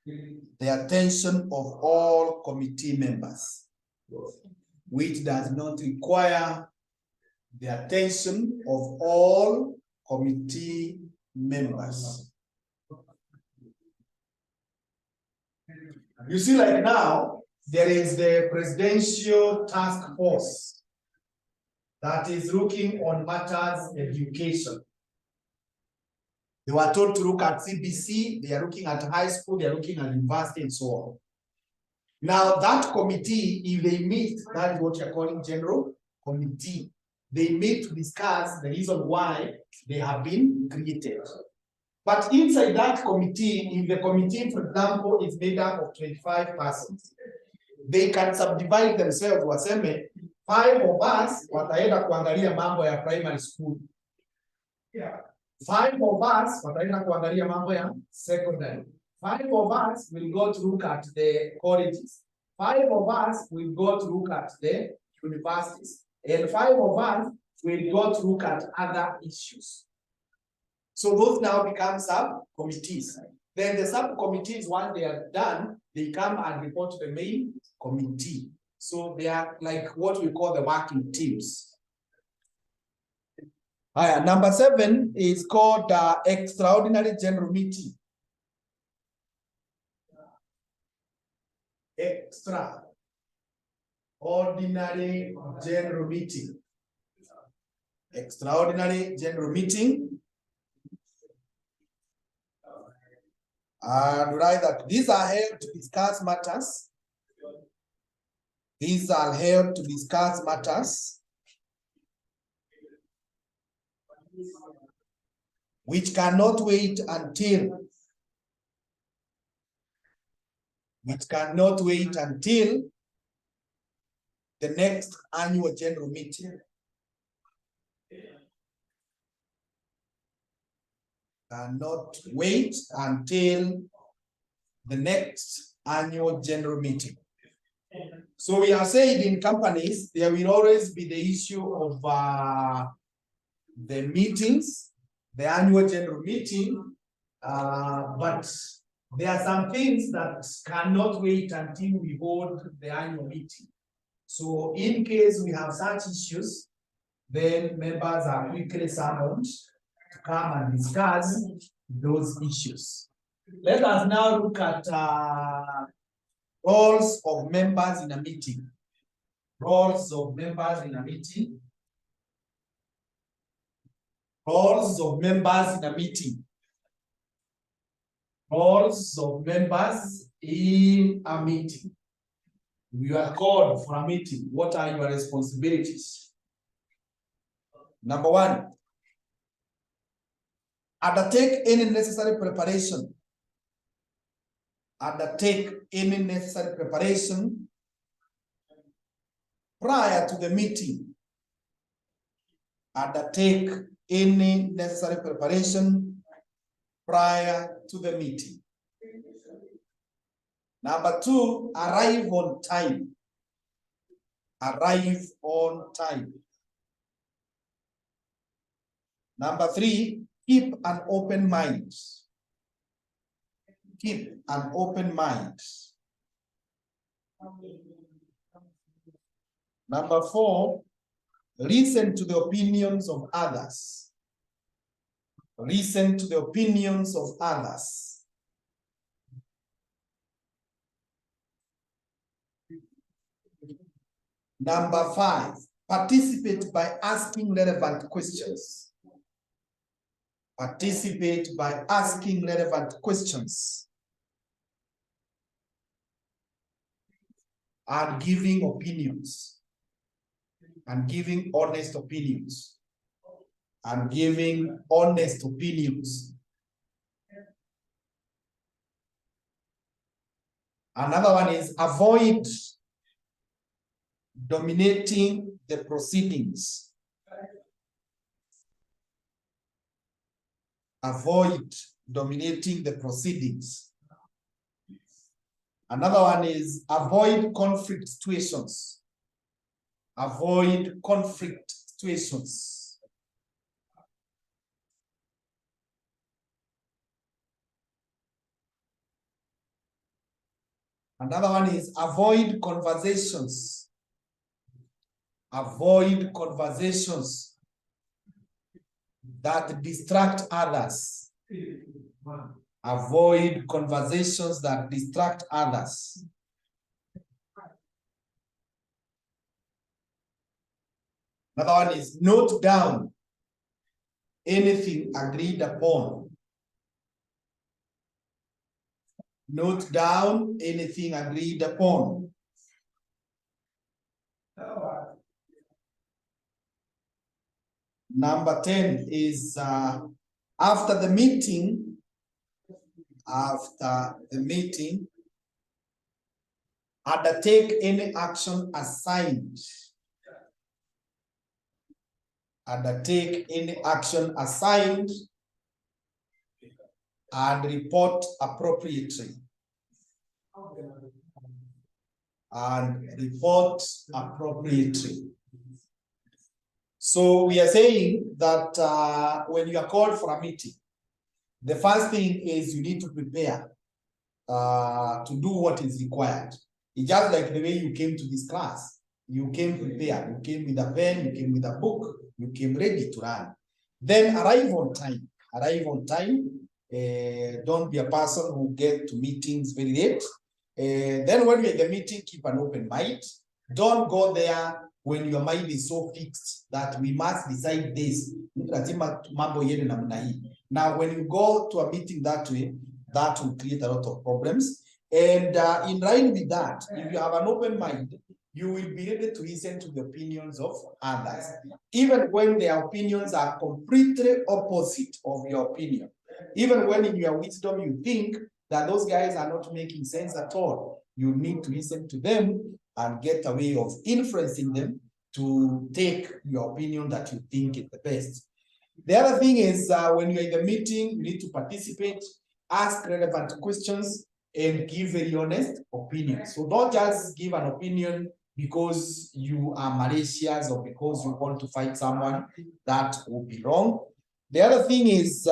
the attention of all committee members. Which does not require the attention of all committee members. You see, like now, there is the Presidential Task Force that is looking on matters education. They were told to look at CBC, they are looking at high school, they are looking at university and so on. Now that committee, if they meet, that is what you're calling general committee. They meet to discuss the reason why they have been created. But inside that committee, if the committee, for example, is made up of 25 persons, they can subdivide themselves. Waseme, 5 of us wataenda kuangalia mambo ya primary school. 5 of us wataenda kuangalia mambo ya secondary. 5 of us will go to look at the colleges. 5 of us will go to look at the universities. And 5 of us will go to look at other issues. So those now become subcommittees. Then the subcommittees, once they are done, they come and report to the main committee. So they are like what we call the working teams. Number 7 is called extraordinary general meeting. Extraordinary general meeting. Extraordinary general meeting. And write that these are held to discuss matters. These are held to discuss matters which cannot wait until the next annual general meeting. Cannot wait until the next annual general meeting. So we are saying in companies, there will always be the issue of the meetings, the annual general meeting, but there are some things that cannot wait until we hold the annual meeting. So in case we have such issues, then members are quickly summoned to come and discuss those issues. Let us now look at roles of members in a meeting. Roles of members in a meeting. Roles of members in a meeting. Roles of members in a meeting. You are called for a meeting. What are your responsibilities? Number one, undertake any necessary preparation. Undertake any necessary preparation prior to the meeting. Undertake any necessary preparation prior to the meeting. Number two, arrive on time. Arrive on time. Number three, keep an open mind. Keep an open mind. Number four, listen to the opinions of others. Listen to the opinions of others. Number five, participate by asking relevant questions. Participate by asking relevant questions and giving opinions, and giving honest opinions, and giving honest opinions. Another one is avoid dominating the proceedings. Avoid dominating the proceedings. Another one is avoid conflict situations. Avoid conflict situations. Another one is avoid conversations. Avoid conversations that distract others. Avoid conversations that distract others. Another one is note down anything agreed upon. Note down anything agreed upon. Number 10 is after the meeting, undertake any action assigned. Undertake any action assigned and report appropriately. And report appropriately. So we are saying that when you are called for a meeting, the first thing is you need to prepare to do what is required. It's just like the way you came to this class. You came prepared. You came with a pen, you came with a book, you came ready to run. Then arrive on time. Arrive on time. Don't be a person who gets to meetings very late. Then when you're in the meeting, keep an open mind. Don't go there when your mind is so fixed that we must decide this. Now, when you go to a meeting that way, that will create a lot of problems. And in line with that, if you have an open mind, you will be able to listen to the opinions of others, even when their opinions are completely opposite of your opinion. Even when in your wisdom you think that those guys are not making sense at all, you need to listen to them and get a way of influencing them to take your opinion that you think is the best. The other thing is when you're in the meeting, you need to participate, ask relevant questions, and give very honest opinions. So don't just give an opinion because you are malicious or because you want to fight someone. That would be wrong. The other thing is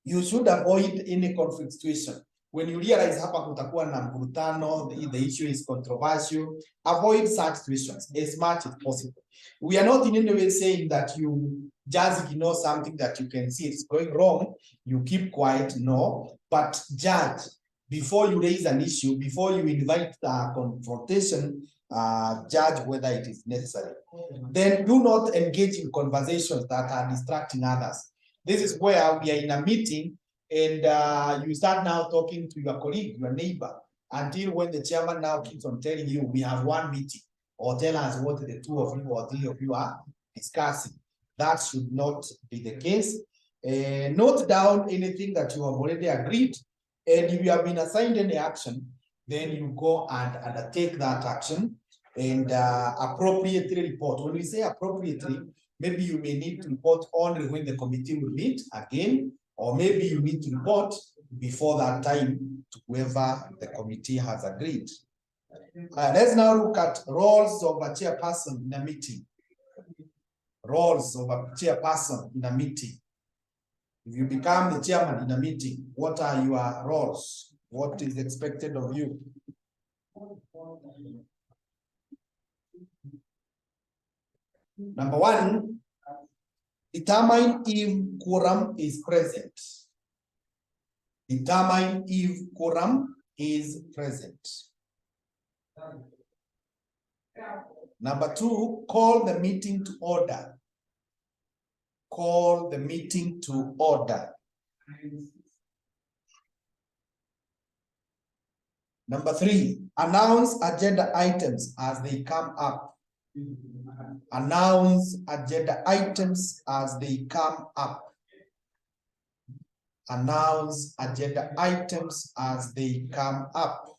you should avoid any conflict situation. when you realize hapa kutakuwa na mvurutano, the issue is controversial, avoid such situations as much as possible. We are not in any way saying that you just ignore something that you can see it's going wrong, you keep quiet, no, but judge before you raise an issue, before you invite confrontation, judge whether it is necessary. Then do not engage in conversations that are distracting others. This is where we are in a meeting and you start now talking to your colleague, your neighbor, until when the chairman now keeps on telling you, we have one meeting, or tell us what the two of you or three of you are discussing. That should not be the case. Note down anything that you have already agreed, and if you have been assigned any action, then you go and undertake that action and appropriately report. When we say appropriately, maybe you may need to report only when the committee will meet again, or maybe you need to report before that time to whoever the committee has agreed. Let's now look at roles of a chairperson in a meeting. Roles of a chairperson in a meeting. If you become the chairman in a meeting, what are your roles? What is expected of you? Number one, determine if quorum is present. Determine if quorum is present. Number two, call the meeting to order. Call the meeting to order. Number three, announce agenda items as they come up. Announce agenda items as they come up. Announce agenda items as they come up.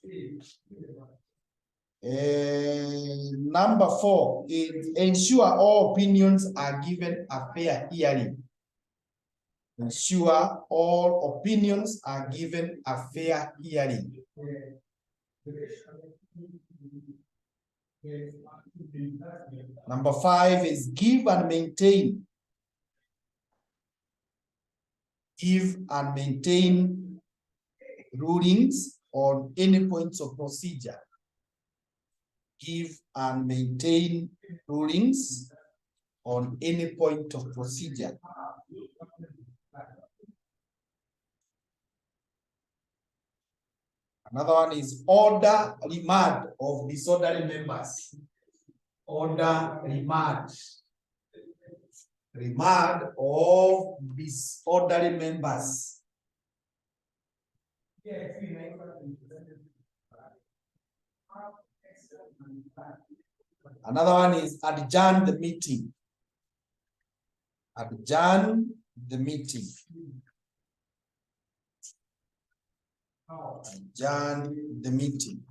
Number four is ensure all opinions are given a fair hearing. Ensure all opinions are given a fair hearing. Number five is give and maintain. Give and maintain rulings on any points of procedure. Give and maintain rulings on any point of procedure. Another one is order remand of disorderly members. Order remand. Remand of disorderly members. Another one is adjourn the meeting. Adjourn the meeting. Adjourn the meeting.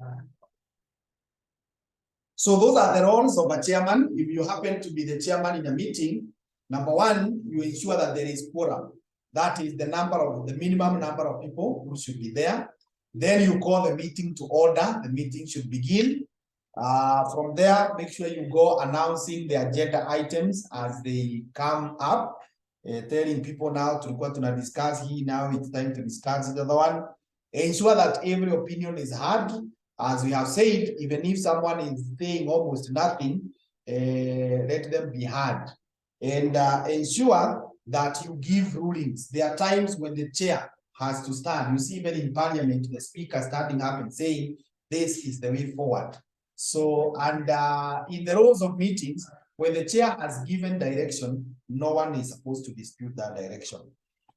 So those are the roles of a chairman. If you happen to be the chairman in a meeting, number one, you ensure that there is quorum. That is the minimum number of people who should be there. Then you call the meeting to order. The meeting should begin. From there, make sure you go announcing the agenda items as they come up, telling people now to discuss here, now it's time to discuss the other one. Ensure that every opinion is heard. As we have said, even if someone is saying almost nothing, let them be heard. And ensure that you give rulings. There are times when the chair has to stand. You see even in parliament, the speaker standing up and saying, this is the way forward. So, and in the rules of meetings, when the chair has given direction, no one is supposed to dispute that direction.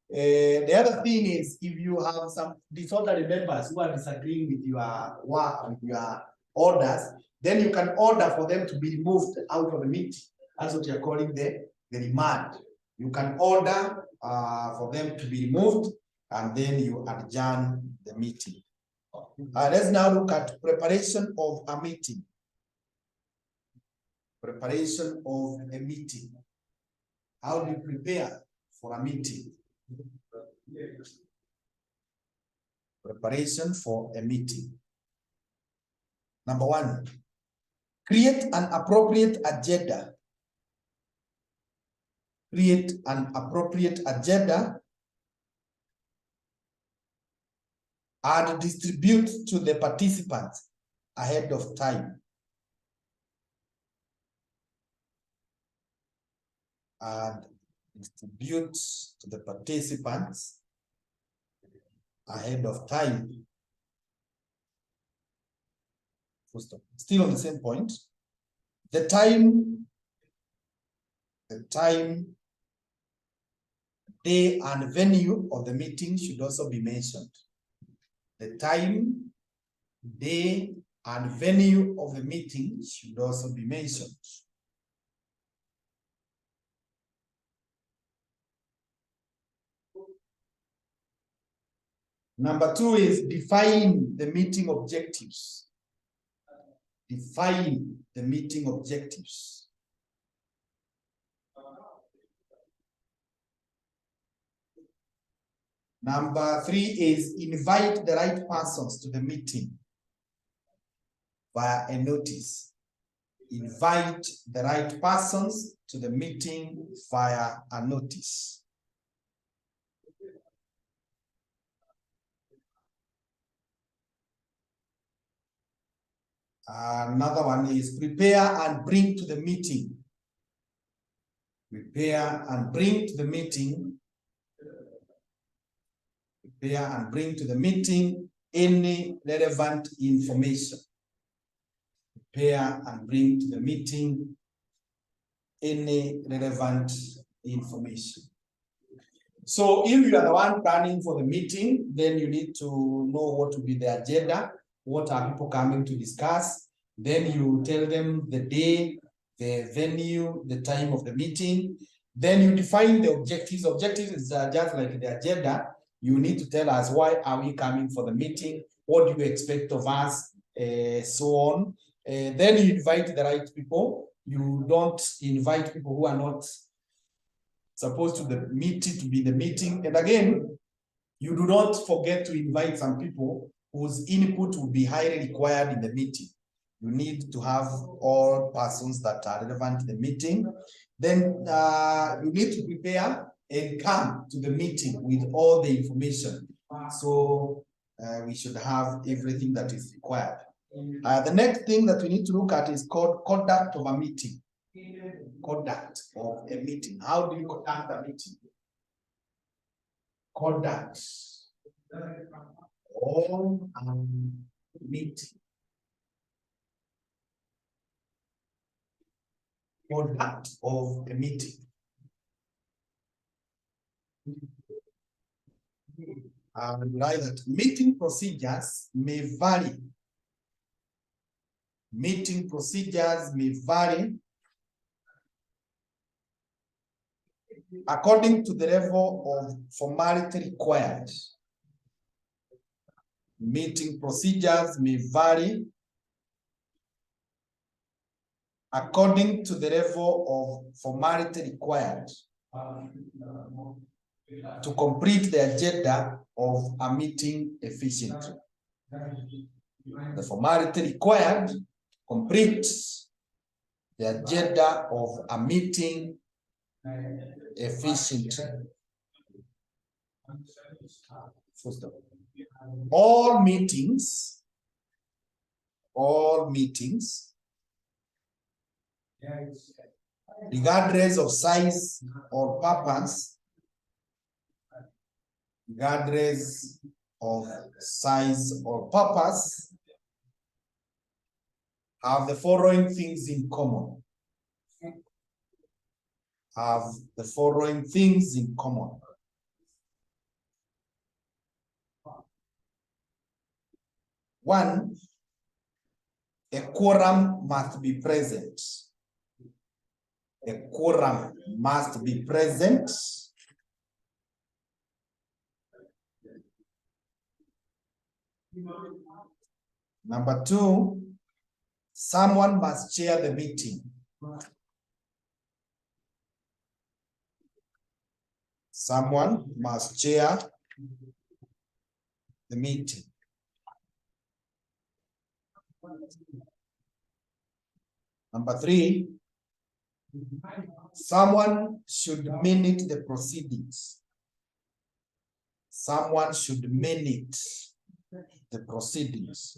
The other thing is, if you have some disorderly members who are disagreeing with your work, with your orders, then you can order for them to be removed out of the meeting. That's what you're calling the remand. You can order for them to be removed, and then you adjourn the meeting. Let's now look at preparation of a meeting. Preparation of a meeting. How do you prepare for a meeting? Preparation for a meeting. Number one, create an appropriate agenda. Create an appropriate agenda and distribute to the participants ahead of time. And distribute to the participants ahead of time. Still on the same point. The time, day, and venue of the meeting should also be mentioned. The time, day, and venue of the meeting should also be mentioned. Number 2 is define the meeting objectives. Define the meeting objectives. Number 3 is invite the right persons to the meeting via a notice. Invite the right persons to the meeting via a notice. Another one is prepare and bring to the meeting. Prepare and bring to the meeting. Prepare and bring to the meeting any relevant information. Prepare and bring to the meeting any relevant information. So if you are the one planning for the meeting, then you need to know what will be the agenda. What are people coming to discuss? Then you tell them the day, the venue, the time of the meeting. Then you define the objectives. Objectives is just like the agenda. You need to tell us why are we coming for the meeting? What do you expect of us? So on. Then you invite the right people. You don't invite people who are not supposed to be the meeting. And again, you do not forget to invite some people whose input will be highly required in the meeting. You need to have all persons that are relevant to the meeting. Then you need to prepare and come to the meeting with all the information. So we should have everything that is required. The next thing that we need to look at is called conduct of a meeting. Conduct of a meeting. How do you conduct a meeting? Conduct of a meeting. Conduct of a meeting. And write that meeting procedures may vary. Meeting procedures may vary according to the level of formality required. Meeting procedures may vary according to the level of formality required to complete the agenda of a meeting efficiently. The formality required to complete the agenda of a meeting efficiently. First of all meetings, regardless of size or purpose, regardless of size or purpose, have the following things in common. Have the following things in common. One, a quorum must be present. A quorum must be present. Number 2, someone must chair the meeting. Someone must chair the meeting. Number 3, someone should minute the proceedings. Someone should minute the proceedings.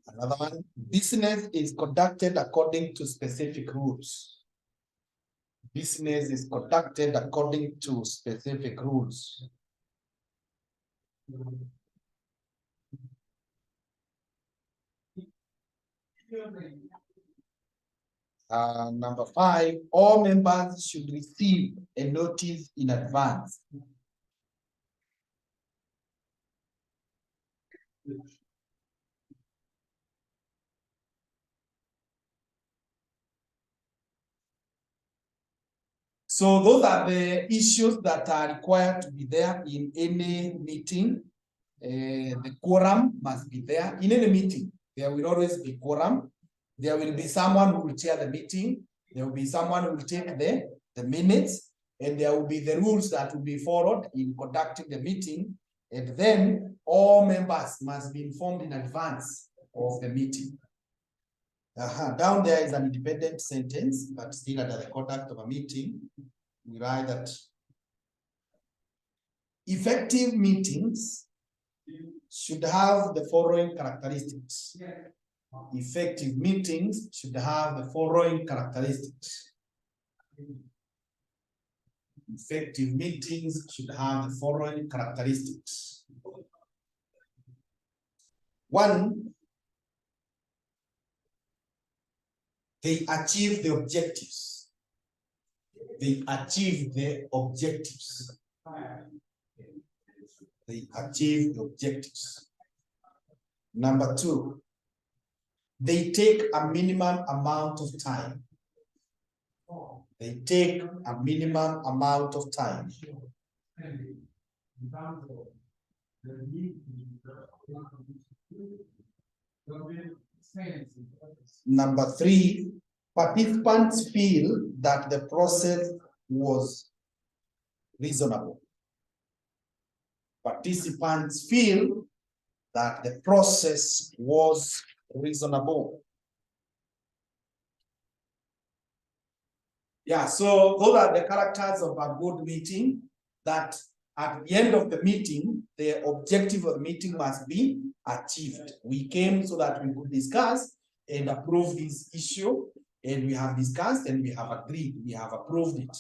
Another one, business is conducted according to specific rules. Business is conducted according to specific rules. Number 5, all members should receive a notice in advance. So those are the issues that are required to be there in any meeting. The quorum must be there in any meeting. There will always be quorum. There will be someone who will chair the meeting. There will be someone who will take the minutes, and there will be the rules that will be followed in conducting the meeting. And then all members must be informed in advance of the meeting. Down there is an independent sentence, but still under the conduct of a meeting. We write that effective meetings should have the following characteristics. Effective meetings should have the following characteristics. Effective meetings should have the following characteristics. 1, they achieve the objectives. They achieve the objectives. They achieve the objectives. Number 2, they take a minimum amount of time. They take a minimum amount of time. Number 3, participants feel that the process was reasonable. Participants feel that the process was reasonable. Yeah, so those are the characters of a good meeting, that at the end of the meeting, the objective of the meeting must be achieved. We came so that we could discuss and approve this issue, and we have discussed and we have agreed, we have approved it.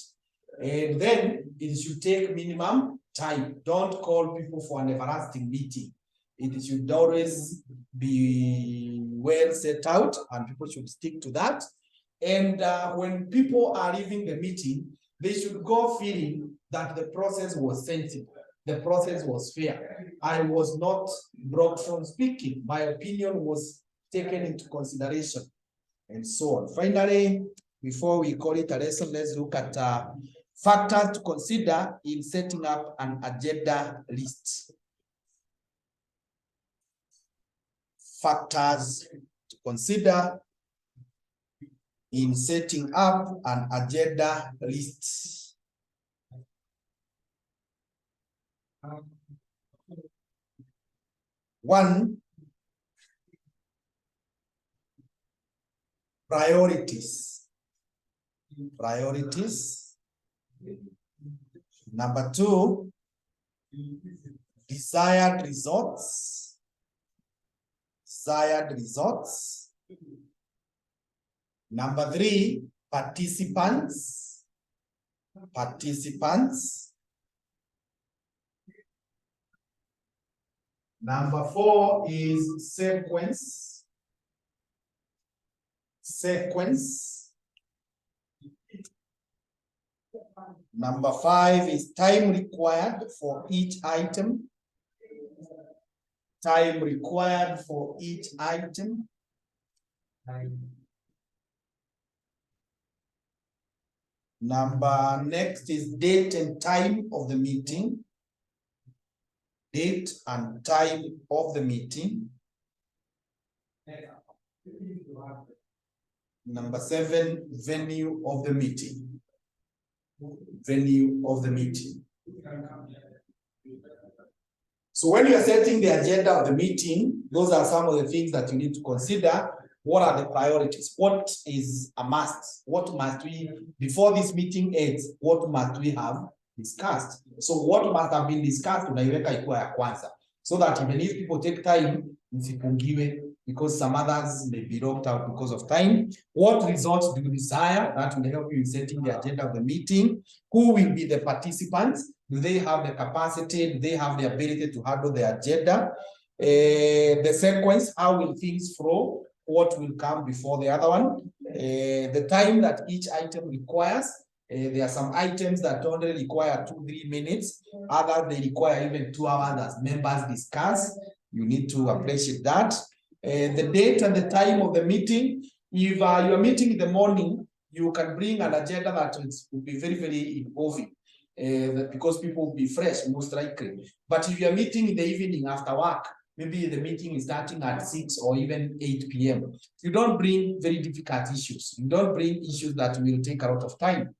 And then it should take minimum time. Don't call people for an everlasting meeting. It should always be well set out, and people should stick to that. And when people are leaving the meeting, they should go feeling that the process was sensible, the process was fair. I was not blocked from speaking. My opinion was taken into consideration, and so on. Finally, before we call it a lesson, let's look at factors to consider in setting up an agenda list. Factors to consider in setting up an agenda list. One, priorities. Priorities. Number 2, desired results. Desired results. Number 3, participants. Participants. Number 4 is sequence. Sequence. Number 5 is time required for each item. Time required for each item. Next is date and time of the meeting. Date and time of the meeting. Number 7, venue of the meeting. Venue of the meeting. So when you are setting the agenda of the meeting, those are some of the things that you need to consider what are the priorities? What is a must? What must we, before this meeting ends, what must we have discussed? So what must have been discussed, unaiweka ikuwa ya kwanza. So that even if people take time, isipungiwe, because some others may be locked out because of time. What results do you desire? That will help you in setting the agenda of the meeting. Who will be the participants? Do they have the capacity? Do they have the ability to handle the agenda? The sequence, how will things flow? What will come before the other one? The time that each item requires. There are some items that only require 2-3 minutes. Others, they require even 2 hours as members discuss. You need to appreciate that. The date and the time of the meeting. If you are meeting in the morning, you can bring an agenda that will be very, very involving. Because people will be fresh, most likely. But if you are meeting in the evening after work, maybe the meeting is starting at 6 or even 8 p.m. You don't bring very difficult issues. You don't bring issues that will take a lot of time.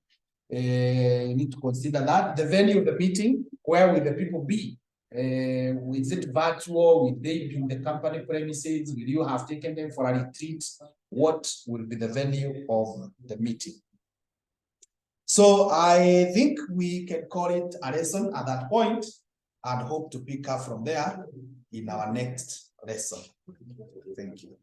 You need to consider that. The venue of the meeting, where will the people be? Is it virtual? Will they be in the company premises? Will you have taken them for a retreat? What will be the venue of the meeting? So I think we can call it a lesson at that point and hope to pick up from there in our next lesson. Thank you.